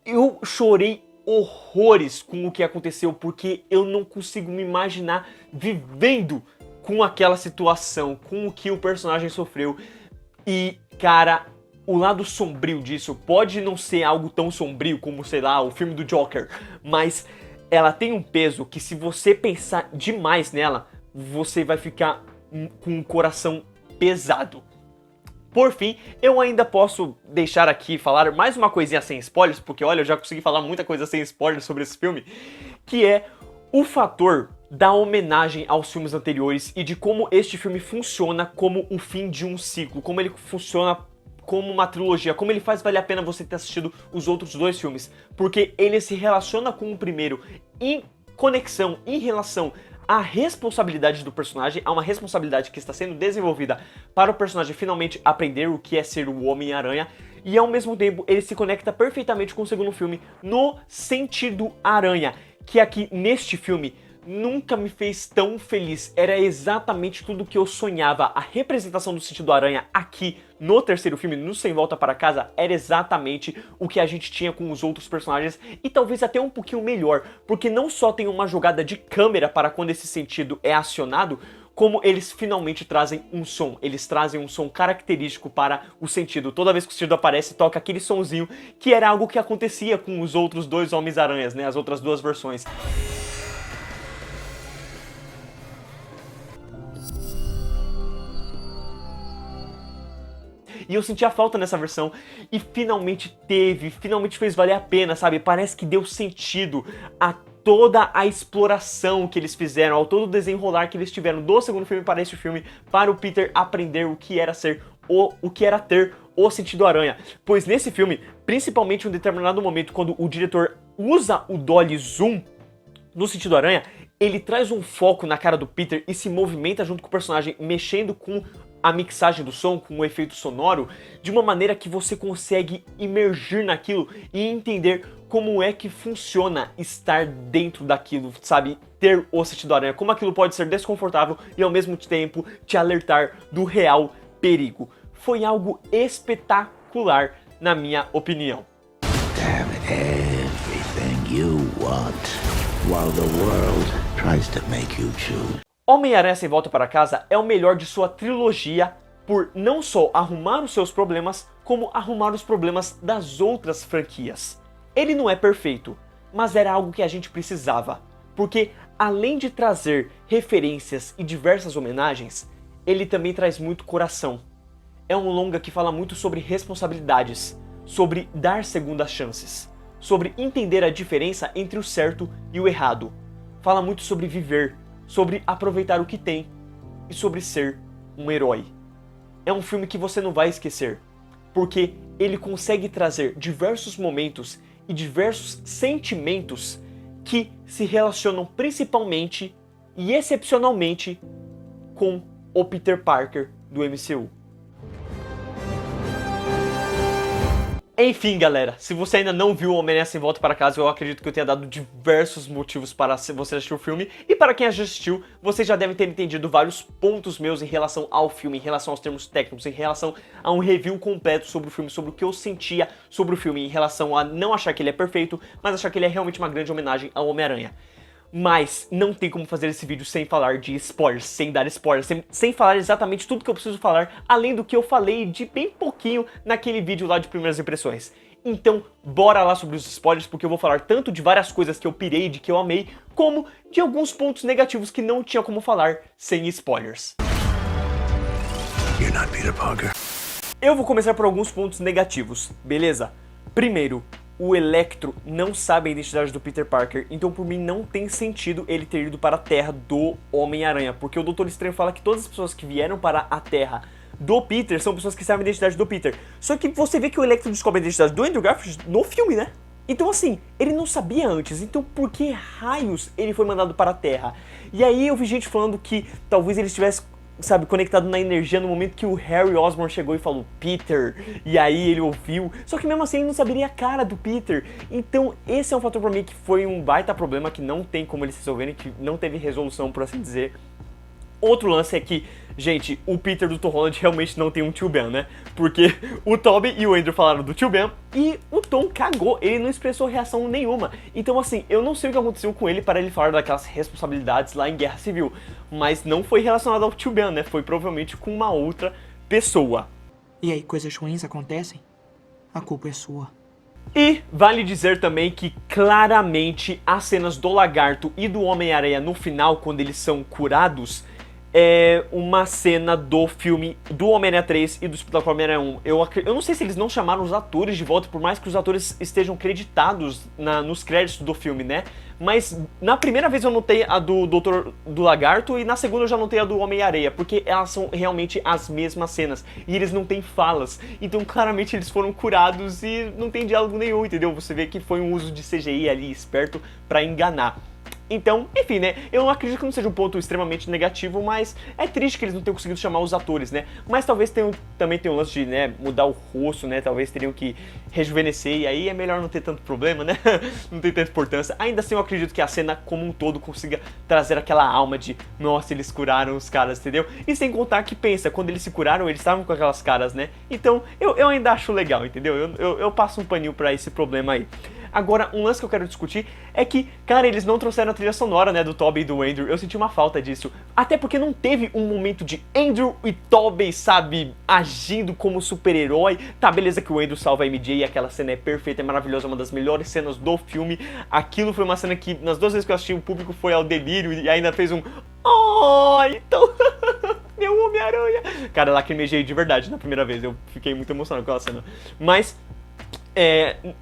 eu chorei horrores com o que aconteceu, porque eu não consigo me imaginar vivendo com aquela situação, com o que o personagem sofreu. E, cara, o lado sombrio disso pode não ser algo tão sombrio como, sei lá, o filme do Joker, mas ela tem um peso que, se você pensar demais nela, você vai ficar com o coração pesado. Por fim, eu ainda posso deixar aqui falar mais uma coisinha sem spoilers, porque olha, eu já consegui falar muita coisa sem spoilers sobre esse filme, que é o fator da homenagem aos filmes anteriores e de como este filme funciona como o fim de um ciclo, como ele funciona como uma trilogia, como ele faz valer a pena você ter assistido os outros dois filmes, porque ele se relaciona com o primeiro em conexão, em relação a responsabilidade do personagem, há uma responsabilidade que está sendo desenvolvida para o personagem finalmente aprender o que é ser o Homem-Aranha, e ao mesmo tempo ele se conecta perfeitamente com o segundo filme no sentido aranha, que aqui neste filme nunca me fez tão feliz. Era exatamente tudo que eu sonhava. A representação do sentido aranha aqui no terceiro filme, no Sem Volta para Casa, era exatamente o que a gente tinha com os outros personagens e talvez até um pouquinho melhor, porque não só tem uma jogada de câmera para quando esse sentido é acionado, como eles finalmente trazem um som. Eles trazem um som característico para o sentido. Toda vez que o sentido aparece, toca aquele sonzinho, que era algo que acontecia com os outros dois Homens-Aranhas, né? As outras duas versões. E eu senti a falta nessa versão e finalmente fez valer a pena, sabe? Parece que deu sentido a toda a exploração que eles fizeram, ao todo o desenrolar que eles tiveram do segundo filme para este filme, para o Peter aprender o que era ser o que era ter o sentido aranha. Pois nesse filme, principalmente em um determinado momento, quando o diretor usa o dolly zoom no sentido aranha, ele traz um foco na cara do Peter e se movimenta junto com o personagem, mexendo com a mixagem do som, com o efeito sonoro, de uma maneira que você consegue imergir naquilo e entender como é que funciona estar dentro daquilo, sabe? Ter o sentido aranha, como aquilo pode ser desconfortável e ao mesmo tempo te alertar do real perigo. Foi algo espetacular, na minha opinião. Have everything you want, while the world tries to make you choose. Homem-Aranha Sem Volta para Casa é o melhor de sua trilogia por não só arrumar os seus problemas, como arrumar os problemas das outras franquias. Ele não é perfeito, mas era algo que a gente precisava, porque além de trazer referências e diversas homenagens, ele também traz muito coração. É um longa que fala muito sobre responsabilidades, sobre dar segundas chances, sobre entender a diferença entre o certo e o errado. Fala muito sobre viver, sobre aproveitar o que tem e sobre ser um herói. É um filme que você não vai esquecer, porque ele consegue trazer diversos momentos e diversos sentimentos que se relacionam principalmente e excepcionalmente com o Peter Parker do MCU. Enfim, galera, se você ainda não viu o Homem-Aranha Sem Volta para Casa, eu acredito que eu tenha dado diversos motivos para você assistir o filme. E para quem já assistiu, vocês já devem ter entendido vários pontos meus em relação ao filme, em relação aos termos técnicos, em relação a um review completo sobre o filme, sobre o que eu sentia sobre o filme, em relação a não achar que ele é perfeito, mas achar que ele é realmente uma grande homenagem ao Homem-Aranha. Mas não tem como fazer esse vídeo sem falar de spoilers, sem dar spoilers, sem falar exatamente tudo que eu preciso falar, além do que eu falei de bem pouquinho naquele vídeo lá de primeiras impressões. Então, bora lá sobre os spoilers, porque eu vou falar tanto de várias coisas que eu pirei, de que eu amei, como de alguns pontos negativos que não tinha como falar sem spoilers. You're not Peter Parker. Eu vou começar por alguns pontos negativos, beleza? Primeiro, o Electro não sabe a identidade do Peter Parker, então por mim não tem sentido ele ter ido para a Terra do Homem-Aranha, porque o Doutor Estranho fala que todas as pessoas que vieram para a Terra do Peter são pessoas que sabem a identidade do Peter. Só que você vê que o Electro descobre a identidade do Andrew Garfield no filme, né? Então assim, ele não sabia antes, então por que raios ele foi mandado para a Terra? E aí eu vi gente falando que talvez ele estivesse, sabe, conectado na energia no momento que o Harry Osborn chegou e falou Peter, e aí ele ouviu, só que mesmo assim ele não saberia a cara do Peter. Então esse é um fator pra mim que foi um baita problema que não tem como eles resolverem, que não teve resolução, por assim dizer. Outro lance é que, gente, o Peter do Tom Holland realmente não tem um tio Ben, né? Porque o Tobey e o Andrew falaram do tio Ben e o Tom cagou, ele não expressou reação nenhuma. Então assim, eu não sei o que aconteceu com ele para ele falar daquelas responsabilidades lá em Guerra Civil, mas não foi relacionado ao tio Ben, né? Foi provavelmente com uma outra pessoa. E aí, coisas ruins acontecem? A culpa é sua. E vale dizer também que claramente as cenas do Lagarto e do Homem-Aranha no final, quando eles são curados, é uma cena do filme do Homem-Aranha 3 e do Espetacular Homem-Aranha 1. Eu não sei se eles não chamaram os atores de volta, por mais que os atores estejam creditados nos créditos do filme, né? Mas na primeira vez eu notei a do Doutor do Lagarto e na segunda eu já notei a do Homem-Aranha, porque elas são realmente as mesmas cenas e eles não têm falas. Então claramente eles foram curados e não tem diálogo nenhum, entendeu? Você vê que foi um uso de CGI ali esperto pra enganar. Então, enfim, né, eu não acredito que não seja um ponto extremamente negativo, mas é triste que eles não tenham conseguido chamar os atores, né, mas talvez também tenha um lance de, né, mudar o rosto, né, talvez teriam que rejuvenescer, e aí é melhor não ter tanto problema, né, não tem tanta importância. Ainda assim eu acredito que a cena como um todo consiga trazer aquela alma de, nossa, eles curaram os caras, entendeu? E sem contar que, pensa, quando eles se curaram, eles estavam com aquelas caras, né, então eu ainda acho legal, entendeu? Eu passo um paninho pra esse problema aí. Agora, um lance que eu quero discutir é que, cara, eles não trouxeram a trilha sonora, né, do Tobey e do Andrew. Eu senti uma falta disso. Até porque não teve um momento de Andrew e Tobey, sabe, agindo como super-herói. Tá, beleza que o Andrew salva a MJ e aquela cena é perfeita, é maravilhosa, é uma das melhores cenas do filme. Aquilo foi uma cena que, nas 2 vezes que eu assisti, o público foi ao delírio e ainda fez um... Oh, então... Meu Homem-Aranha! Cara, lacrimejei de verdade na primeira vez. Eu fiquei muito emocionado com aquela cena. Mas...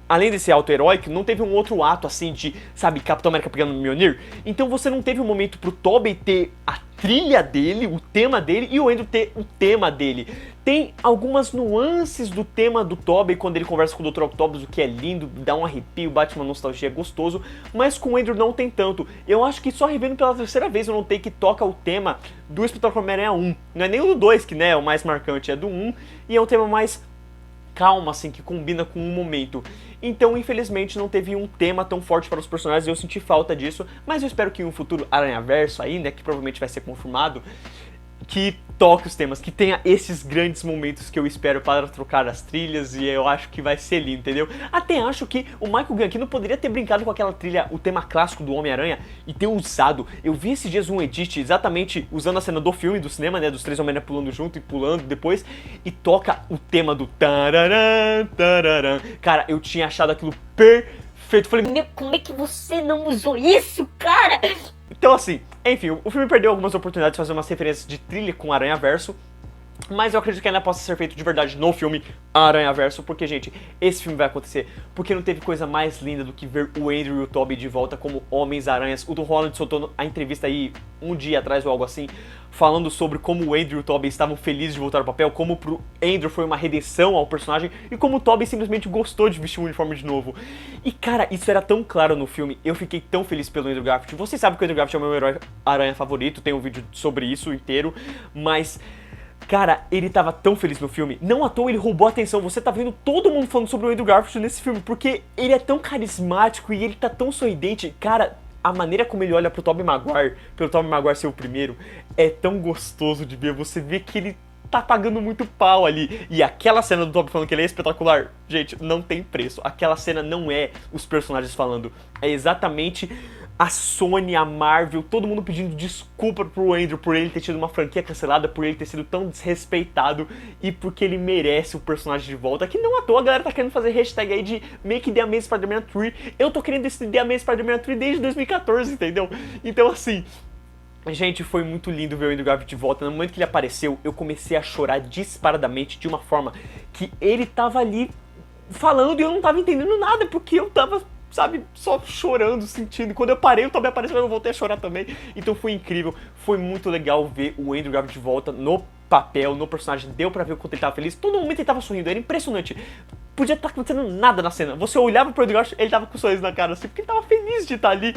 além desse auto heróico, não teve um outro ato assim de, sabe, Capitão América pegando o Mjolnir. Então você não teve um momento pro Tobey ter a trilha dele, o tema dele, e o Andrew ter o tema dele. Tem algumas nuances do tema do Tobey quando ele conversa com o Dr. Octopus, o que é lindo, dá um arrepio, bate uma nostalgia, é gostoso, mas com o Andrew não tem tanto. Eu acho que só revendo pela 3ª vez eu notei que toca o tema do Espetáculo Homem-Aranha 1. Não é nem o do 2, que, né, é o mais marcante, é do 1, e é um tema mais... calma, assim, que combina com um momento. Então, infelizmente, não teve um tema tão forte para os personagens e eu senti falta disso, mas eu espero que em um futuro Aranhaverso aí, né, que provavelmente vai ser confirmado, que toque os temas, que tenha esses grandes momentos que eu espero para trocar as trilhas, e eu acho que vai ser lindo, entendeu? Até acho que o Michael Giacchino poderia ter brincado com aquela trilha, o tema clássico do Homem-Aranha, e ter usado. Eu vi esses dias um edit exatamente usando a cena do filme, do cinema, né, dos 3 Homem-Aranha pulando junto e pulando depois, e toca o tema do tararã, tararã. Cara, eu tinha achado aquilo perfeito. Falei, como é que você não usou isso, cara? Então assim, enfim, o filme perdeu algumas oportunidades de fazer umas referências de trilha com Aranhaverso, mas eu acredito que ainda possa ser feito de verdade no filme Aranhaverso, porque, gente, esse filme vai acontecer, porque não teve coisa mais linda do que ver o Andrew e o Tobey de volta como Homens-Aranhas. O Tom Holland soltou a entrevista aí um dia atrás ou algo assim, falando sobre como o Andrew e o Tobey estavam felizes de voltar ao papel, como pro Andrew foi uma redenção ao personagem e como o Tobey simplesmente gostou de vestir o uniforme de novo. E, cara, isso era tão claro no filme, eu fiquei tão feliz pelo Andrew Garfield. Vocês sabem que o Andrew Garfield é o meu herói aranha favorito, tem um vídeo sobre isso inteiro, mas... cara, ele tava tão feliz no filme, não à toa ele roubou a atenção, você tá vendo todo mundo falando sobre o Andrew Garfield nesse filme, porque ele é tão carismático e ele tá tão sorridente, cara, a maneira como ele olha pro Tobey Maguire, pelo Tobey Maguire ser o primeiro, é tão gostoso de ver, você vê que ele tá pagando muito pau ali, e aquela cena do Tobey falando que ele é espetacular, gente, não tem preço, aquela cena não é os personagens falando, é exatamente... a Sony, a Marvel, todo mundo pedindo desculpa pro Andrew por ele ter tido uma franquia cancelada, por ele ter sido tão desrespeitado e porque ele merece o personagem de volta. Que não à toa a galera tá querendo fazer hashtag aí de Make the Amazing Spider-Man 3. Eu tô querendo esse The Amazing Spider-Man 3 desde 2014, entendeu? Então assim... gente, foi muito lindo ver o Andrew Garfield de volta. No momento que ele apareceu, eu comecei a chorar disparadamente de uma forma que ele tava ali falando e eu não tava entendendo nada, porque eu tava... sabe, só chorando, sentindo. E quando eu parei, eu também apareceu, eu voltei a chorar também. Então foi incrível, foi muito legal ver o Andrew Garfield de volta no papel, no personagem. Deu pra ver o quanto ele tava feliz. Todo momento ele tava sorrindo, era impressionante. Podia estar acontecendo nada na cena. Você olhava pro Andrew Garfield, ele tava com um sorriso na cara, assim, porque ele tava feliz de estar ali.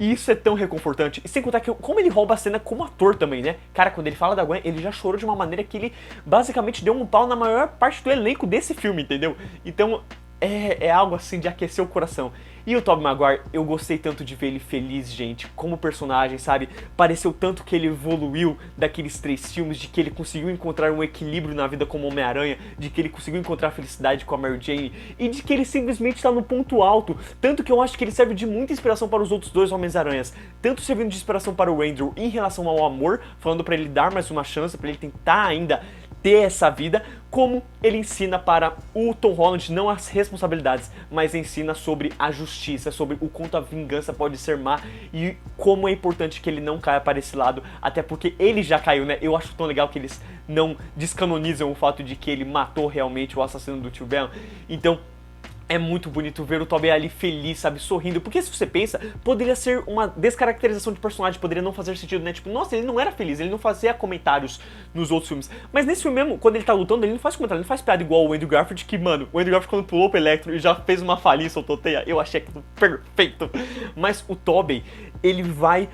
E isso é tão reconfortante. E sem contar que como ele rouba a cena como ator também, né? Cara, quando ele fala da Gwen, ele já chorou de uma maneira que ele basicamente deu um pau na maior parte do elenco desse filme, entendeu? Então... é algo assim de aquecer o coração. E o Tobey Maguire, eu gostei tanto de ver ele feliz, gente, como personagem, sabe? Pareceu tanto que ele evoluiu daqueles 3 filmes, de que ele conseguiu encontrar um equilíbrio na vida como Homem-Aranha, de que ele conseguiu encontrar felicidade com a Mary Jane, e de que ele simplesmente está no ponto alto. Tanto que eu acho que ele serve de muita inspiração para os outros 2 Homens-Aranhas. Tanto servindo de inspiração para o Andrew em relação ao amor, falando para ele dar mais uma chance, para ele tentar ainda ter essa vida, como ele ensina para o Tom Holland não as responsabilidades, mas ensina sobre a justiça, sobre o quanto a vingança pode ser má e como é importante que ele não caia para esse lado, até porque ele já caiu, né? Eu acho tão legal que eles não descanonizam o fato de que ele matou realmente o assassino do Tio Ben. Então, É muito bonito ver o Tobey ali feliz, sabe, sorrindo, porque se você pensa, poderia ser uma descaracterização de personagem, poderia não fazer sentido, né, tipo, nossa, ele não era feliz, ele não fazia comentários nos outros filmes, mas nesse filme mesmo, quando ele tá lutando, ele não faz comentário, ele não faz piada igual o Andrew Garfield, que, mano, o Andrew Garfield quando pulou pro Electro e já fez uma falinha, soltou teia, eu achei aquilo perfeito, mas o Tobey, ele vai...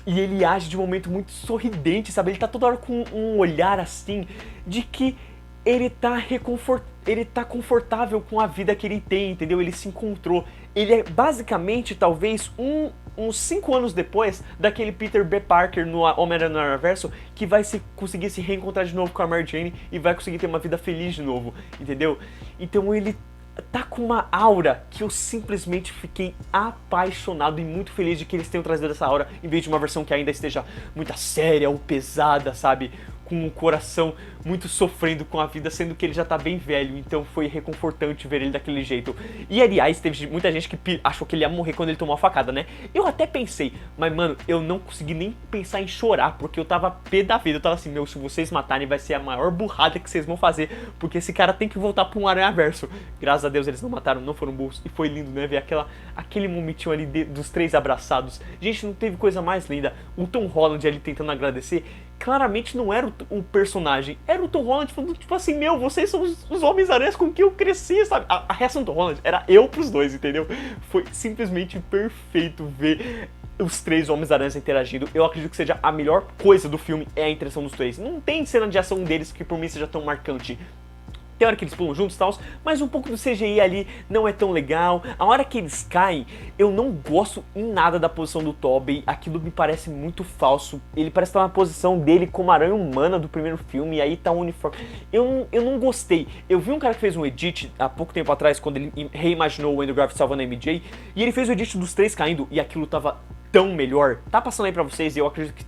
E ele age de um momento muito sorridente, sabe, ele tá toda hora com um olhar assim, de que ele tá confortável com a vida que ele tem, entendeu? Ele se encontrou. Ele é basicamente, talvez, uns 5 anos depois daquele Peter B. Parker no Homem-Aranha no Aranhaverso, que vai conseguir se reencontrar de novo com a Mary Jane e vai conseguir ter uma vida feliz de novo, entendeu? Então ele tá com uma aura que eu simplesmente fiquei apaixonado e muito feliz de que eles tenham trazido essa aura, em vez de uma versão que ainda esteja muito séria ou pesada, sabe? Com o coração muito sofrendo com a vida, sendo que ele já tá bem velho, então foi reconfortante ver ele daquele jeito. E aliás, teve muita gente que achou que ele ia morrer quando ele tomou a facada, né? Eu até pensei, mas mano, eu não consegui nem pensar em chorar, porque eu tava pé da vida, eu tava assim, meu, se vocês matarem vai ser a maior burrada que vocês vão fazer, porque esse cara tem que voltar pra um Aranhaverso. Graças a Deus eles não mataram, não foram burros, e foi lindo, né, ver aquele momentinho ali dos três abraçados. Gente, não teve coisa mais linda. O Tom Holland ali tentando agradecer, claramente não era o personagem, era o Tom Holland falando, tipo assim, meu, vocês são os Homens-Aranhas com que eu cresci, sabe? A reação do Tom Holland era eu pros dois, entendeu? Foi simplesmente perfeito ver os três Homens-Aranhas interagindo. Eu acredito que seja a melhor coisa do filme, é a interação dos três. Não tem cena de ação deles que por mim seja tão marcante. Tem hora que eles pulam juntos e tal, mas um pouco do CGI ali não é tão legal. A hora que eles caem, eu não gosto em nada da posição do Tobey. Aquilo me parece muito falso. Ele parece estar na posição dele como aranha humana do primeiro filme, e aí tá um uniforme. Eu não gostei. Eu vi um cara que fez um edit há pouco tempo atrás, quando ele reimaginou o Andrew Garfield salvando a MJ, e ele fez o edit dos três caindo, e aquilo tava tão melhor. Tá passando aí pra vocês, e eu acredito que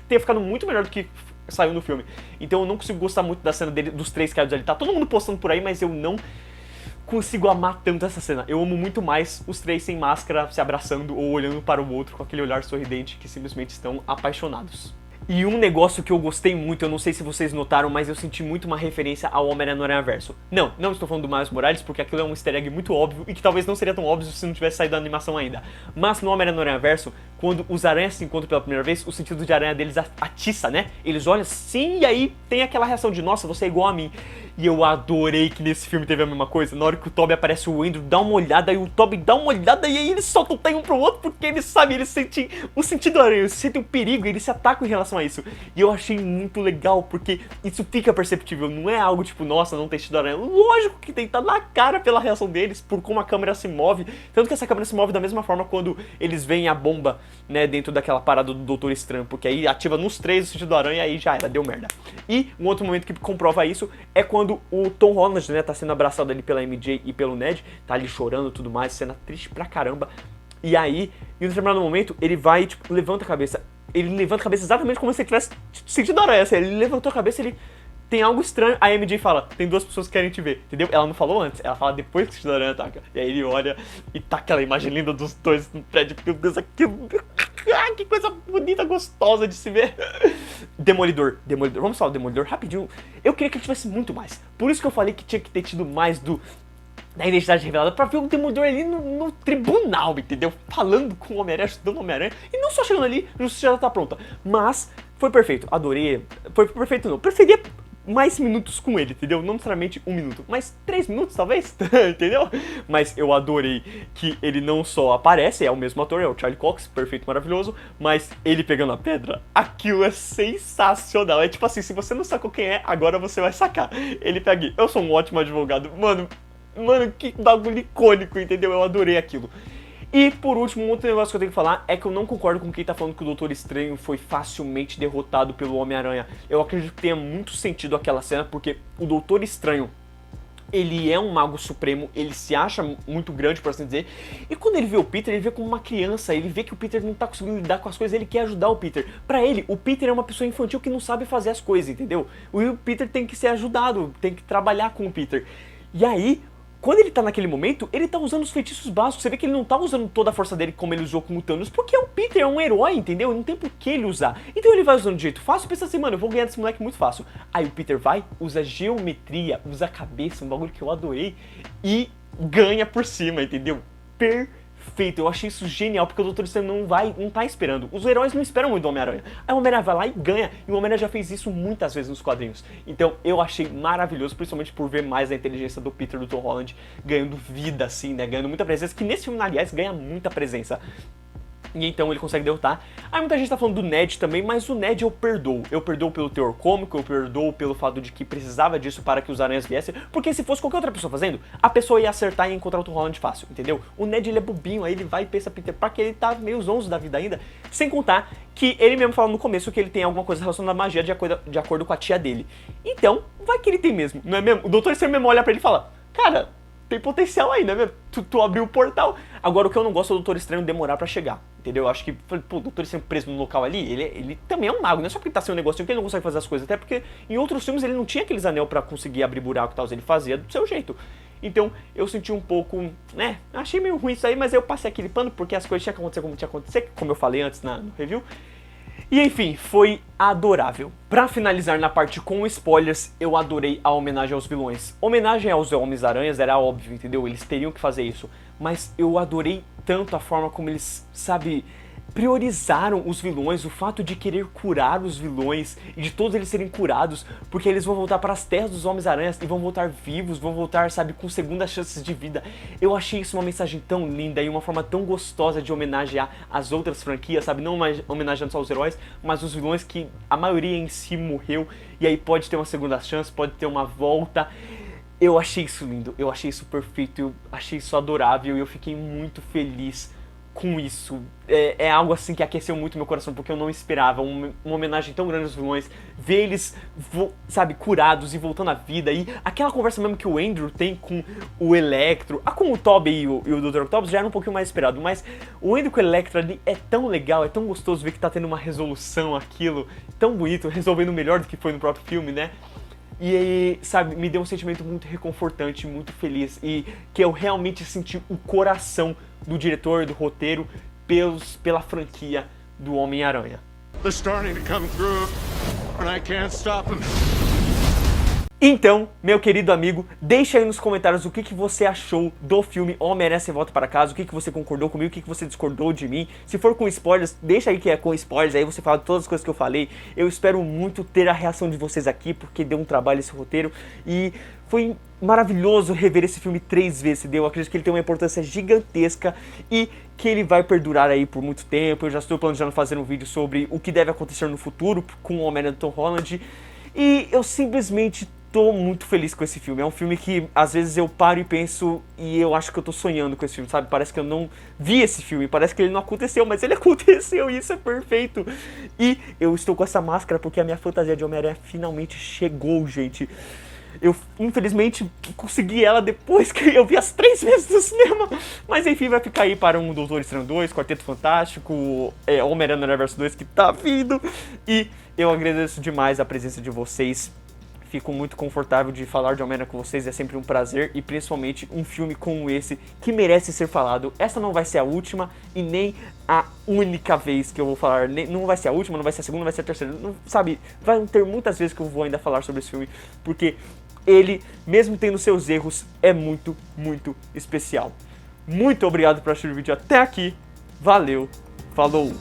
tenha ficado muito melhor do que saiu no filme. Então eu não consigo gostar muito da cena dele, dos três caídos ali. Tá todo mundo postando por aí, mas eu não consigo amar tanto essa cena. Eu amo muito mais os três sem máscara, se abraçando ou olhando para o outro com aquele olhar sorridente, que simplesmente estão apaixonados. E um negócio que eu gostei muito, eu não sei se vocês notaram, mas eu senti muito uma referência ao Homem-Aranha no Aranhaverso. Não estou falando do Miles Morales, porque aquilo é um easter egg muito óbvio e que talvez não seria tão óbvio se não tivesse saído da animação ainda. Mas no Homem-Aranha no Aranhaverso, quando os aranhas se encontram pela primeira vez, o sentido de aranha deles atiça, né? Eles olham assim e aí tem aquela reação de, nossa, você é igual a mim. E eu adorei que nesse filme teve a mesma coisa. Na hora que o Tobey aparece, o Andrew dá uma olhada, e o Tobey dá uma olhada, e aí eles soltam o tempo um pro outro, porque eles sabem, eles sentem o sentido da aranha, eles sentem o perigo, e eles se atacam em relação a isso. E eu achei muito legal, porque isso fica perceptível, não é algo tipo, nossa, não tem sentido da aranha. Lógico que tem, tá na cara pela reação deles, por como a câmera se move. Tanto que essa câmera se move da mesma forma quando eles veem a bomba, né, dentro daquela parada do Doutor Estranho, porque aí ativa nos três o sentido da aranha, e aí já era, deu merda. E um outro momento que comprova isso é quando o Tom Holland, né, tá sendo abraçado ali pela MJ e pelo Ned, tá ali chorando e tudo mais, cena triste pra caramba. E aí, em um determinado momento, ele vai, tipo, levanta a cabeça. Ele levanta a cabeça exatamente como se ele tivesse sentido a aranha. Assim, ele levantou a cabeça, ele tem algo estranho. A MJ fala, tem duas pessoas que querem te ver, entendeu? Ela não falou antes, ela fala depois que o sentido da aranha ataca. E aí ele olha e tá aquela imagem linda dos dois no prédio. Meu Deus, aquilo... Ah, que coisa bonita, gostosa de se ver. Demolidor, vamos falar do Demolidor rapidinho. Eu queria que ele tivesse muito mais. Por isso que eu falei que tinha que ter tido mais da identidade revelada, pra ver o Demolidor ali no tribunal, entendeu? Falando com o Homem-Aranha, estudando o Homem-Aranha. E não só chegando ali, a justiça já tá pronta. Mas foi perfeito, adorei. Foi perfeito não, preferia mais minutos com ele, entendeu? Não necessariamente 1 minuto, mas 3 minutos talvez, entendeu? Mas eu adorei que ele não só aparece, é o mesmo ator, é o Charlie Cox, perfeito, maravilhoso, mas ele pegando a pedra, aquilo é sensacional. É tipo assim, se você não sacou quem é, agora você vai sacar. Ele pega aqui, eu sou um ótimo advogado, mano, que bagulho icônico, entendeu? Eu adorei aquilo. E por último, um outro negócio que eu tenho que falar é que eu não concordo com quem tá falando que o Doutor Estranho foi facilmente derrotado pelo Homem-Aranha. Eu acredito que tenha muito sentido aquela cena, porque o Doutor Estranho, ele é um mago supremo, ele se acha muito grande, por assim dizer, e quando ele vê o Peter, ele vê como uma criança, ele vê que o Peter não tá conseguindo lidar com as coisas, ele quer ajudar o Peter. Pra ele, o Peter é uma pessoa infantil que não sabe fazer as coisas, entendeu? O Peter tem que ser ajudado, tem que trabalhar com o Peter. E aí, quando ele tá naquele momento, ele tá usando os feitiços básicos. Você vê que ele não tá usando toda a força dele como ele usou com o Thanos, porque o Peter é um herói, entendeu? Não tem por que ele usar. Então ele vai usando de jeito fácil, pensa assim, mano, eu vou ganhar desse moleque muito fácil. Aí o Peter vai, usa geometria, usa a cabeça, um bagulho que eu adorei, e ganha por cima, entendeu? Perfeito, eu achei isso genial, porque o Doutor Estranho não tá esperando. Os heróis não esperam muito do Homem-Aranha. Aí o Homem-Aranha vai lá e ganha, e o Homem-Aranha já fez isso muitas vezes nos quadrinhos. Então eu achei maravilhoso, principalmente por ver mais a inteligência do Peter, do Tom Holland, ganhando vida, assim, né, ganhando muita presença, que nesse filme, aliás, ganha muita presença. E então ele consegue derrotar. Aí muita gente tá falando do Ned também, mas o Ned eu perdoo. Eu perdoo pelo teor cômico, eu perdoo pelo fato de que precisava disso para que os aranhas viessem. Porque se fosse qualquer outra pessoa fazendo, a pessoa ia acertar e encontrar o Tom Holland fácil, entendeu? O Ned ele é bobinho, aí ele vai e pensa Peter Parker, ele tá meio zonzo da vida ainda. Sem contar que ele mesmo fala no começo que ele tem alguma coisa relacionada à magia de acordo com a tia dele. Então, vai que ele tem mesmo, não é mesmo? O Doutor Estranho mesmo olha pra ele e fala, cara, tem potencial aí, né? Tu abriu o portal. Agora, o que eu não gosto é o Doutor Estranho demorar pra chegar, entendeu? Eu acho que, pô, o Doutor Estranho preso no local ali, ele também é um mago, não é só porque tá sem um negocinho que ele não consegue fazer as coisas, até porque em outros filmes ele não tinha aqueles anel pra conseguir abrir buraco e tal, ele fazia do seu jeito. Então, eu senti um pouco, né, achei meio ruim isso aí, mas eu passei aquele pano porque as coisas tinham que acontecer como tinha que acontecer, como eu falei antes no review. E enfim, foi adorável. Pra finalizar na parte com spoilers, eu adorei a homenagem aos vilões. Homenagem aos Homens-Aranhas era óbvio, entendeu? Eles teriam que fazer isso. Mas eu adorei tanto a forma como eles, sabe, priorizaram os vilões, o fato de querer curar os vilões e de todos eles serem curados, porque eles vão voltar para as terras dos Homens-Aranhas e vão voltar vivos, vão voltar, sabe, com segundas chances de vida. Eu achei isso uma mensagem tão linda e uma forma tão gostosa de homenagear as outras franquias, sabe, não homenageando só os heróis, mas os vilões que a maioria em si morreu e aí pode ter uma segunda chance, pode ter uma volta. Eu achei isso lindo, eu achei isso perfeito, eu achei isso adorável e eu fiquei muito feliz com isso. É algo assim que aqueceu muito meu coração, porque eu não esperava uma homenagem tão grande aos vilões, ver eles, sabe, curados e voltando à vida, e aquela conversa mesmo que o Andrew tem com o Electro, com o Tobey e o Dr. Octopus já era um pouquinho mais esperado, mas o Andrew com o Electro ali é tão legal, é tão gostoso ver que tá tendo uma resolução aquilo, tão bonito, resolvendo melhor do que foi no próprio filme, né? E aí, sabe, me deu um sentimento muito reconfortante, muito feliz, e que eu realmente senti o coração do diretor, do roteiro, pela franquia do Homem-Aranha. They're starting to come through, and I can't stop them. Então, meu querido amigo, deixa aí nos comentários o que você achou do filme Homem-Aranha Sem Volta Para Casa, o que você concordou comigo, o que você discordou de mim. Se for com spoilers, deixa aí que é com spoilers, aí você fala todas as coisas que eu falei. Eu espero muito ter a reação de vocês aqui, porque deu um trabalho esse roteiro e foi maravilhoso rever esse filme 3 vezes, entendeu? Eu acredito que ele tem uma importância gigantesca e que ele vai perdurar aí por muito tempo. Eu já estou planejando fazer um vídeo sobre o que deve acontecer no futuro com o Homem-Aranha do Tom Holland e eu simplesmente tô muito feliz com esse filme. É um filme que às vezes eu paro e penso e eu acho que eu tô sonhando com esse filme, sabe? Parece que eu não vi esse filme, parece que ele não aconteceu, mas ele aconteceu e isso é perfeito. E eu estou com essa máscara porque a minha fantasia de Homem-Aranha finalmente chegou, gente. Eu, infelizmente, consegui ela depois que eu vi as 3 vezes no cinema. Mas enfim, vai ficar aí para um Doutor Estranho 2, Quarteto Fantástico, Homem-Aranha no Universo 2 que tá vindo. E eu agradeço demais a presença de vocês. Fico muito confortável de falar de Homem-Aranha com vocês, é sempre um prazer. E principalmente um filme como esse que merece ser falado. Essa não vai ser a última e nem a única vez que eu vou falar. Não vai ser a última, não vai ser a segunda, não vai ser a terceira. Não, sabe, vai ter muitas vezes que eu vou ainda falar sobre esse filme, porque ele, mesmo tendo seus erros, é muito, muito especial. Muito obrigado por assistir o vídeo até aqui. Valeu, falou!